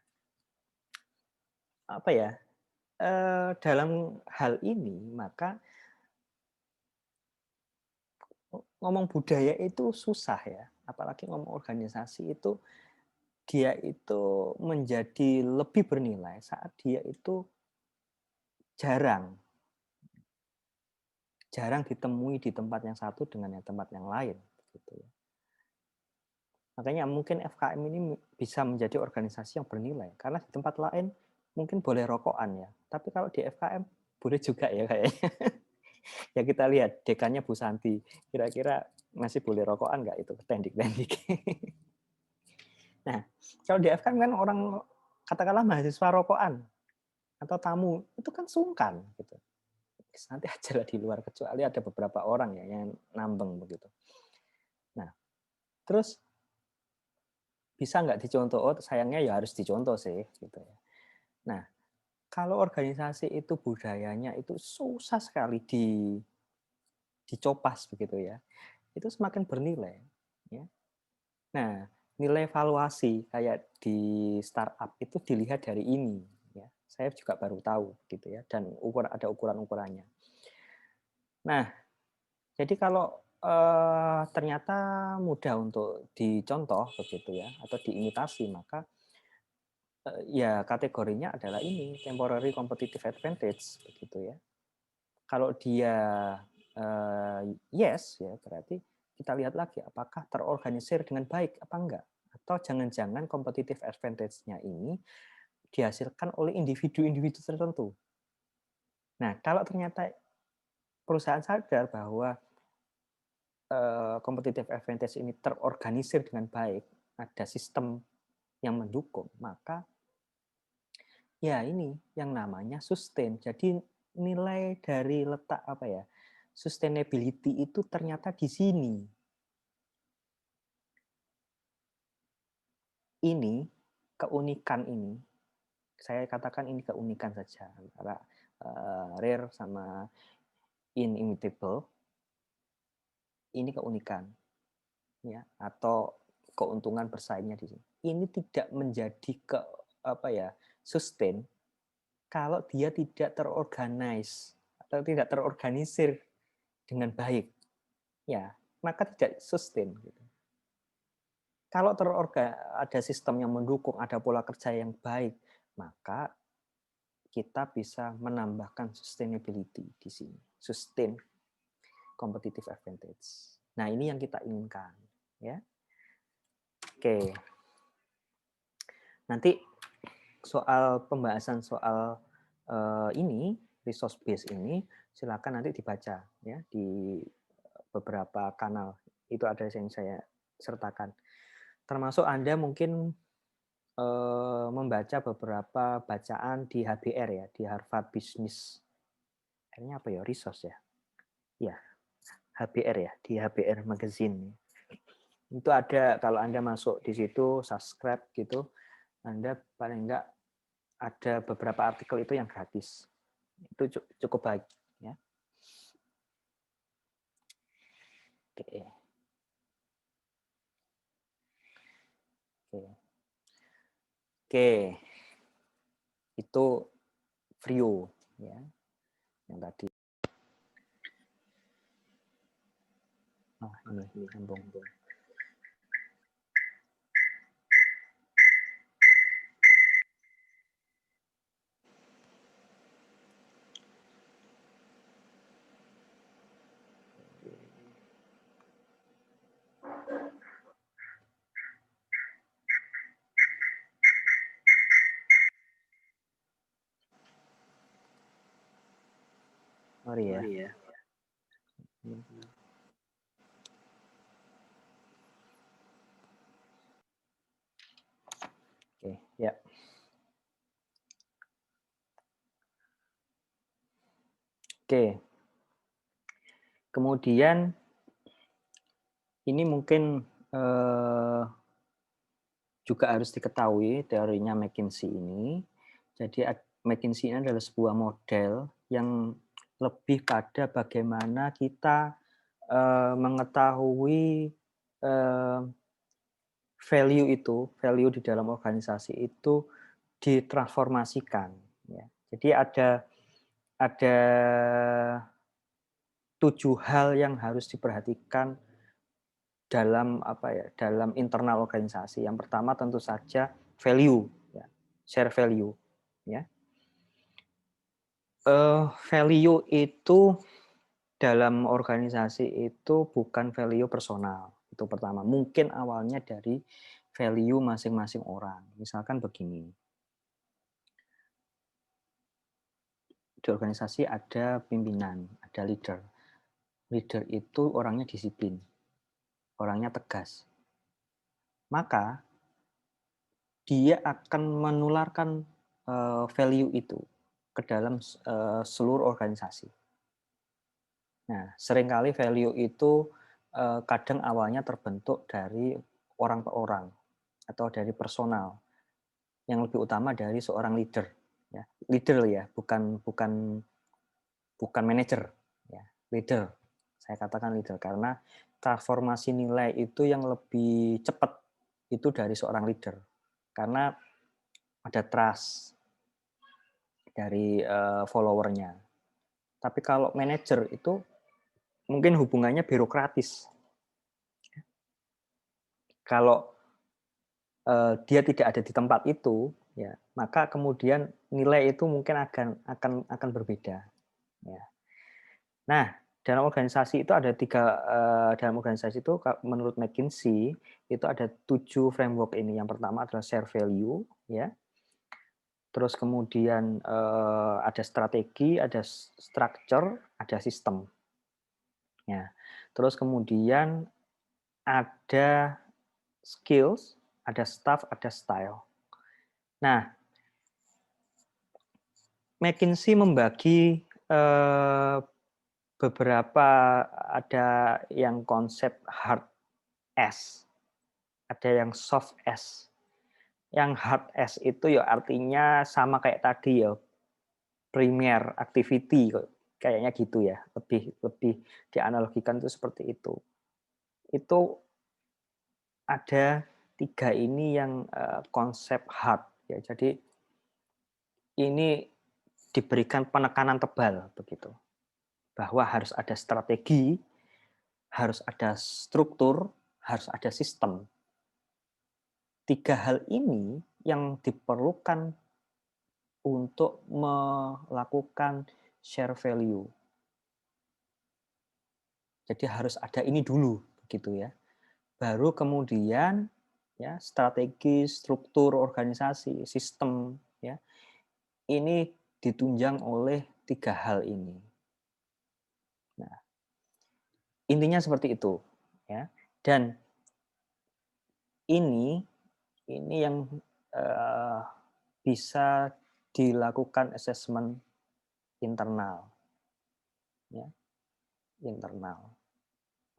apa ya? Dalam hal ini maka ngomong budaya itu susah ya, apalagi ngomong organisasi itu dia itu menjadi lebih bernilai saat dia itu jarang ditemui di tempat yang satu dengan yang tempat yang lain gitu ya. Makanya mungkin FKM ini bisa menjadi organisasi yang bernilai karena di tempat lain mungkin boleh rokokan ya, tapi kalau di FKM boleh juga ya kayaknya. Ya kita lihat dekannya Bu Santi, kira-kira masih boleh rokokan nggak itu tendik-tendik. Nah, kalau di FKM kan orang katakanlah mahasiswa rokokan atau tamu itu kan sungkan gitu. Nanti aja lah di luar, kecuali ada beberapa orang ya yang nambeng begitu. Nah, terus bisa nggak dicontoh? Oh, sayangnya ya harus dicontoh sih gitu ya. Nah, kalau organisasi itu budayanya itu susah sekali dicopas begitu ya, itu semakin bernilai. Ya. Nah, nilai valuasi kayak di startup itu dilihat dari ini. Ya. Saya juga baru tahu gitu ya, dan ada ukuran-ukurannya. Nah, jadi kalau ternyata mudah untuk dicontoh begitu ya, atau diimitasi, maka ya kategorinya adalah ini temporary competitive advantage begitu ya. Kalau dia yes ya berarti kita lihat lagi apakah terorganisir dengan baik apa enggak, atau jangan-jangan competitive advantage-nya ini dihasilkan oleh individu-individu tertentu. Nah, kalau ternyata perusahaan sadar bahwa competitive advantage ini terorganisir dengan baik, ada sistem yang mendukung, maka ya ini yang namanya sustain. Jadi nilai dari letak apa ya, sustainability itu ternyata di sini. Ini keunikan ini, saya katakan ini keunikan saja antara rare sama inimitable. Ini keunikan, ya, atau keuntungan bersaingnya di sini. Ini tidak menjadi sustain kalau dia tidak terorganize atau tidak terorganisir dengan baik, ya maka tidak sustain. Gitu. Kalau ada sistem yang mendukung, ada pola kerja yang baik, maka kita bisa menambahkan sustainability di sini, sustain competitive advantage. Nah ini yang kita inginkan, ya. Oke. Nanti pembahasan soal ini resource base ini silakan nanti dibaca ya di beberapa kanal Itu ada yang saya sertakan. Termasuk Anda mungkin membaca beberapa bacaan di HBR ya, di Harvard Business. Ini apa ya? Resource ya? Ya, HBR ya, di HBR Magazine. Itu ada, kalau Anda masuk di situ, subscribe gitu, Anda paling enggak ada beberapa artikel itu yang gratis. Itu cukup baik. Ya. Oke. Oke. Itu Frio ya. Yang tadi. Nah, ini nyambung. Sorry ya. Oke, ya. Oke. Kemudian ini mungkin juga harus diketahui teorinya McKinsey ini. Jadi McKinsey ini adalah sebuah model yang lebih pada bagaimana kita mengetahui value di dalam organisasi itu ditransformasikan. Ya. Jadi ada 7 hal yang harus diperhatikan dalam dalam internal organisasi. Yang pertama tentu saja value, ya, share value. Ya. Value itu dalam organisasi itu bukan value personal. Itu pertama. Mungkin awalnya dari value masing-masing orang. Misalkan begini. Di organisasi ada pimpinan, ada leader. Leader itu orangnya disiplin, orangnya tegas. Maka dia akan menularkan value itu ke dalam seluruh organisasi. Nah, seringkali value itu kadang awalnya terbentuk dari orang per orang atau dari personal. Yang lebih utama dari seorang leader, ya. Leader ya, bukan manajer, ya. Leader. Saya katakan leader karena transformasi nilai itu yang lebih cepat itu dari seorang leader. Karena ada trust dari followernya. Tapi kalau manajer itu mungkin hubungannya birokratis. Kalau dia tidak ada di tempat itu, ya, maka kemudian nilai itu mungkin akan berbeda. Ya. Nah, dalam organisasi itu ada dalam organisasi itu menurut McKinsey itu ada 7 framework ini. Yang pertama adalah share value, ya. Terus kemudian ada strategi, ada structure, ada sistem. Ya. Terus kemudian ada skills, ada staff, ada style. Nah, McKinsey membagi beberapa, ada yang konsep hard S, ada yang soft S. Yang hard S itu ya artinya sama kayak tadi ya, premier activity kayaknya gitu ya, lebih dianalogikan itu seperti itu. Itu ada 3 ini yang konsep hard ya. Jadi ini diberikan penekanan tebal begitu. Bahwa harus ada strategi, harus ada struktur, harus ada sistem. 3 hal ini yang diperlukan untuk melakukan share value. Jadi harus ada ini dulu begitu ya. Baru kemudian ya strategi, struktur organisasi, sistem ya. Ini ditunjang oleh 3 hal ini. Nah, intinya seperti itu ya. Dan ini yang bisa dilakukan asesmen internal, ya, internal,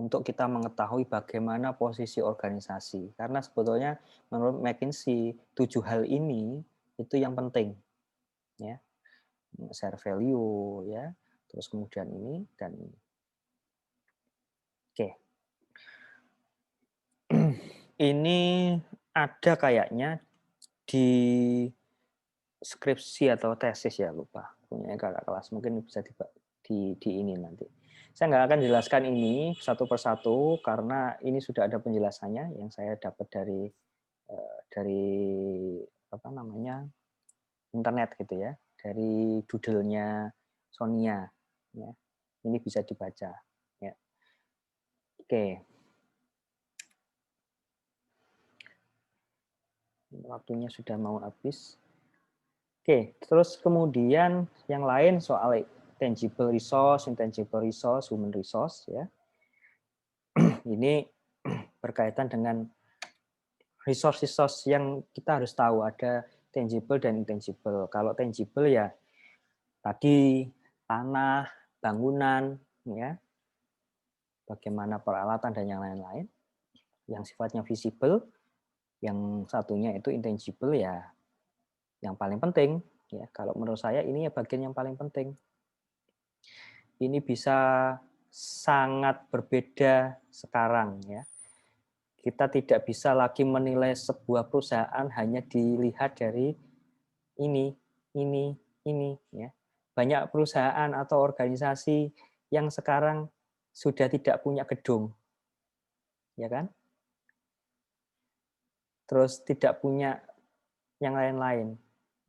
untuk kita mengetahui bagaimana posisi organisasi. Karena sebetulnya menurut McKinsey 7 hal ini itu yang penting, ya, share value, ya, terus kemudian ini dan ini. Oke. Ini ada kayaknya di skripsi atau tesis ya, lupa punya kakak kelas, mungkin bisa di ini nanti. Saya nggak akan jelaskan ini satu persatu karena ini sudah ada penjelasannya yang saya dapat dari apa namanya internet gitu ya, dari doodle-nya Sonia, ya. Ini bisa dibaca, ya. Oke. Waktunya sudah mau habis. Oke, terus kemudian yang lain soal tangible resource, intangible resource, human resource, ya. Ini berkaitan dengan resource yang kita harus tahu, ada tangible dan intangible. Kalau tangible ya tadi tanah, bangunan, ya, bagaimana peralatan dan yang lain-lain. Yang sifatnya visible, yang satunya itu intangible ya, yang paling penting, ya. Kalau menurut saya ini ya bagian yang paling penting. Ini bisa sangat berbeda sekarang, ya. Kita tidak bisa lagi menilai sebuah perusahaan hanya dilihat dari ini, ya. Banyak perusahaan atau organisasi yang sekarang sudah tidak punya gedung, ya kan? Terus tidak punya yang lain-lain.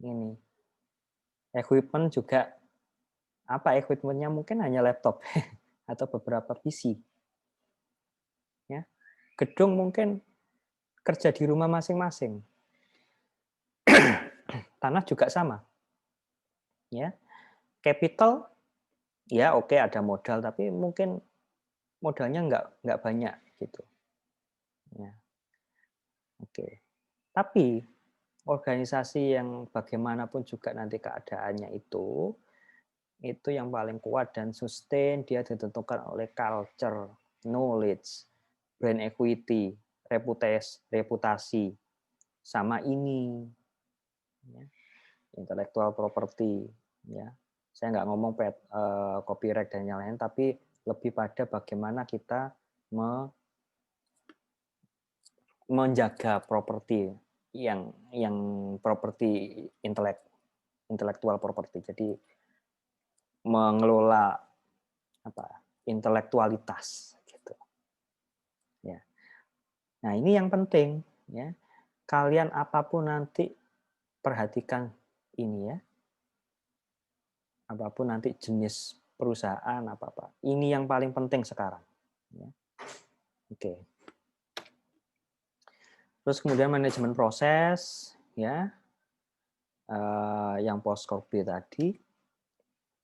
Ini equipment juga, apa equipment-nya mungkin hanya laptop atau beberapa PC. Ya. Gedung mungkin kerja di rumah masing-masing. Tanah juga sama. Ya. Capital ya oke, ada modal, tapi mungkin modalnya nggak banyak gitu. Ya. Oke. Tapi organisasi yang bagaimanapun juga nanti keadaannya itu yang paling kuat dan sustain dia ditentukan oleh culture, knowledge, brand equity, reputasi, sama ini, ya, intellectual property, ya. Saya nggak ngomong copyright dan yang lain, tapi lebih pada bagaimana kita menjaga properti yang properti intellectual property. Jadi mengelola intelektualitas gitu. Ya. Nah, ini yang penting, ya. Kalian apapun nanti perhatikan ini, ya. Apapun nanti jenis perusahaan apa. Ini yang paling penting sekarang, ya. Oke. Terus kemudian manajemen proses, ya. Yang post-COVID tadi.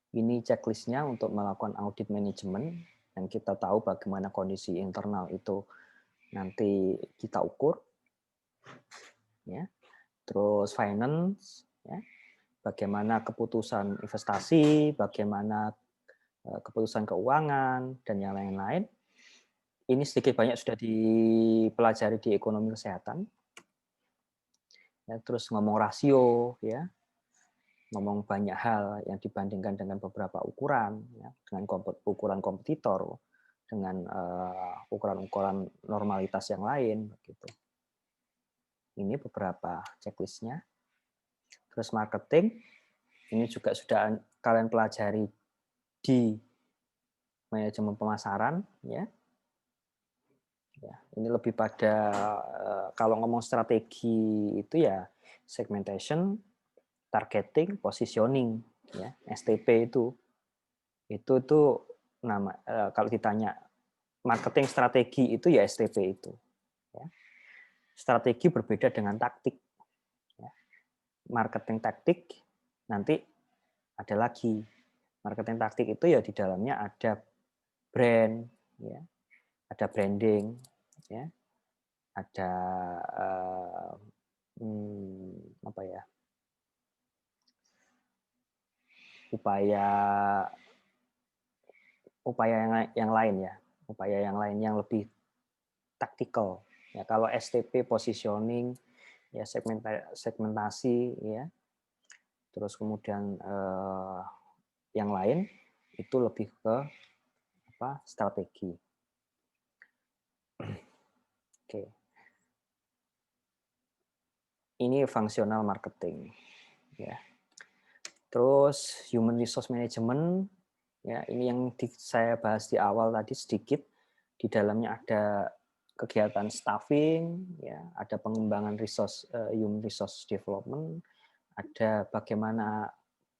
Ini checklistnya untuk melakukan audit manajemen, yang kita tahu bagaimana kondisi internal itu nanti kita ukur, ya. Terus finance, ya. Bagaimana keputusan investasi, bagaimana keputusan keuangan dan yang lain-lain. Ini sedikit banyak sudah dipelajari di ekonomi kesehatan. Ya, terus ngomong rasio, ya. Ngomong banyak hal yang dibandingkan dengan beberapa ukuran, ya, dengan ukuran kompetitor, dengan ukuran-ukuran normalitas yang lain, begitu. Ini beberapa checklistnya. Terus marketing, ini juga sudah kalian pelajari di manajemen pemasaran, ya. Ya, ini lebih pada kalau ngomong strategi itu ya segmentation, targeting, positioning, ya, STP itu nama kalau ditanya marketing strategi itu ya STP itu, ya. Strategi berbeda dengan taktik, ya. Marketing taktik nanti ada lagi. Marketing taktik itu ya di dalamnya ada brand, ya, ada branding, ya. Ada apa ya? Upaya yang lain ya, upaya yang lain yang lebih taktikal. Ya, kalau STP positioning, ya segmentasi, ya, terus kemudian yang lain itu lebih ke apa? Strategi. Oke. Ini fungsional marketing, ya. Terus human resource management, ya ini yang saya bahas di awal tadi sedikit. Di dalamnya ada kegiatan staffing, ya, ada pengembangan human resource development, ada bagaimana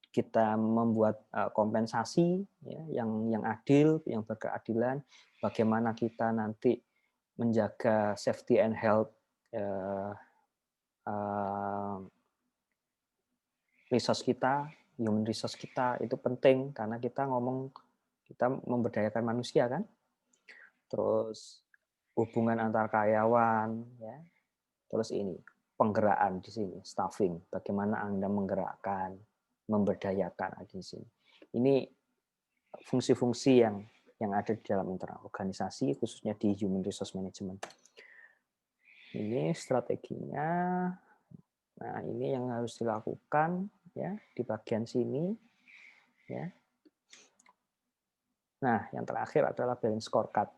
kita membuat kompensasi, ya, yang adil, yang berkeadilan, bagaimana kita nanti menjaga safety and health resource kita, human resource kita itu penting karena kita memberdayakan manusia kan. Terus hubungan antar karyawan, ya. Terus ini penggerakkan di sini, staffing, bagaimana Anda menggerakkan, memberdayakan di sini. Ini fungsi-fungsi yang ada di dalam internal organisasi, khususnya di human resource management. Ini strateginya. Nah, ini yang harus dilakukan, ya, di bagian sini, ya. Nah, yang terakhir adalah balance scorecard.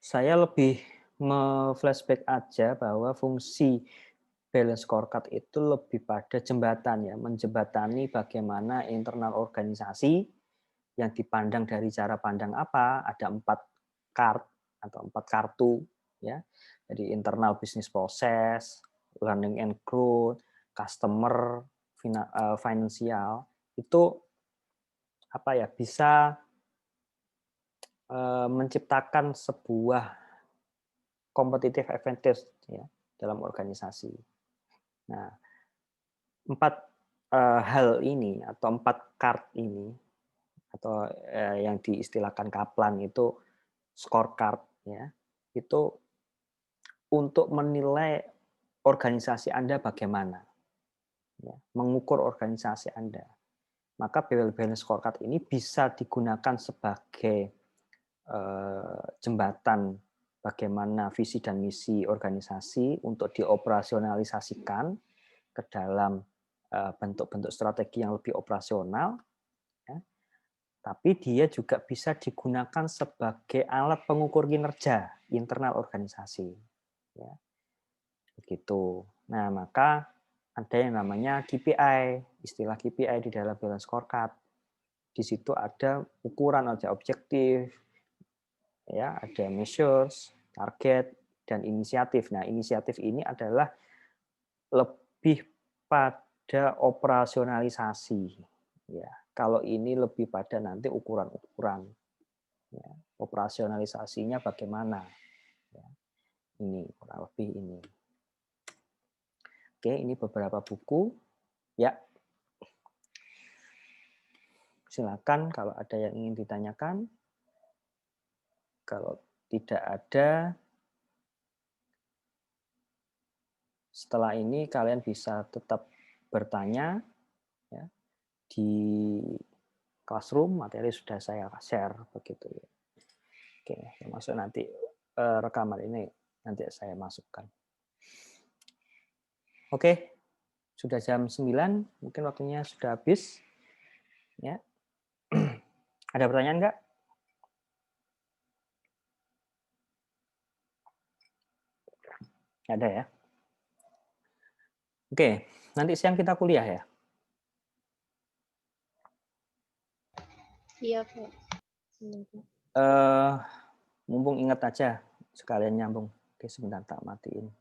Saya lebih flashback aja bahwa fungsi balance scorecard itu lebih pada jembatan, ya, menjembatani bagaimana internal organisasi yang dipandang dari cara pandang apa, ada 4 card atau 4 kartu, ya. Jadi internal business process, learning and growth, customer, financial, itu apa ya, bisa menciptakan sebuah competitive advantage, ya, dalam organisasi. Nah, 4 hal ini atau 4 card ini atau yang diistilahkan Kaplan itu scorecard, ya, itu untuk menilai organisasi Anda bagaimana, ya, mengukur organisasi Anda. Maka balance scorecard ini bisa digunakan sebagai jembatan bagaimana visi dan misi organisasi untuk dioperasionalisasikan ke dalam bentuk-bentuk strategi yang lebih operasional, ya. Tapi dia juga bisa digunakan sebagai alat pengukur kinerja internal organisasi, ya. Begitu. Nah, maka ada yang namanya KPI, istilah KPI di dalam balance scorecard. Di situ ada ukuran, ada objektif, ya, ada measures, target, dan inisiatif. Nah, inisiatif ini adalah lebih pada operasionalisasi, ya. Kalau ini lebih pada nanti ukuran-ukuran, ya. Operasionalisasinya bagaimana, ya. Ini kurang lebih ini. Oke, ini beberapa buku, ya. Silakan kalau ada yang ingin ditanyakan. Kalau tidak ada, setelah ini kalian bisa tetap bertanya, ya, di Classroom. Materi sudah saya share begitu, ya. Oke, termasuk nanti rekaman ini nanti saya masukkan. Oke, sudah jam 9, mungkin waktunya sudah habis, ya. Ada pertanyaan nggak? Ada ya. Oke, nanti siang kita kuliah ya. Iya, Pak. Mumpung ingat aja sekalian nyambung. Oke, sebentar tak matiin.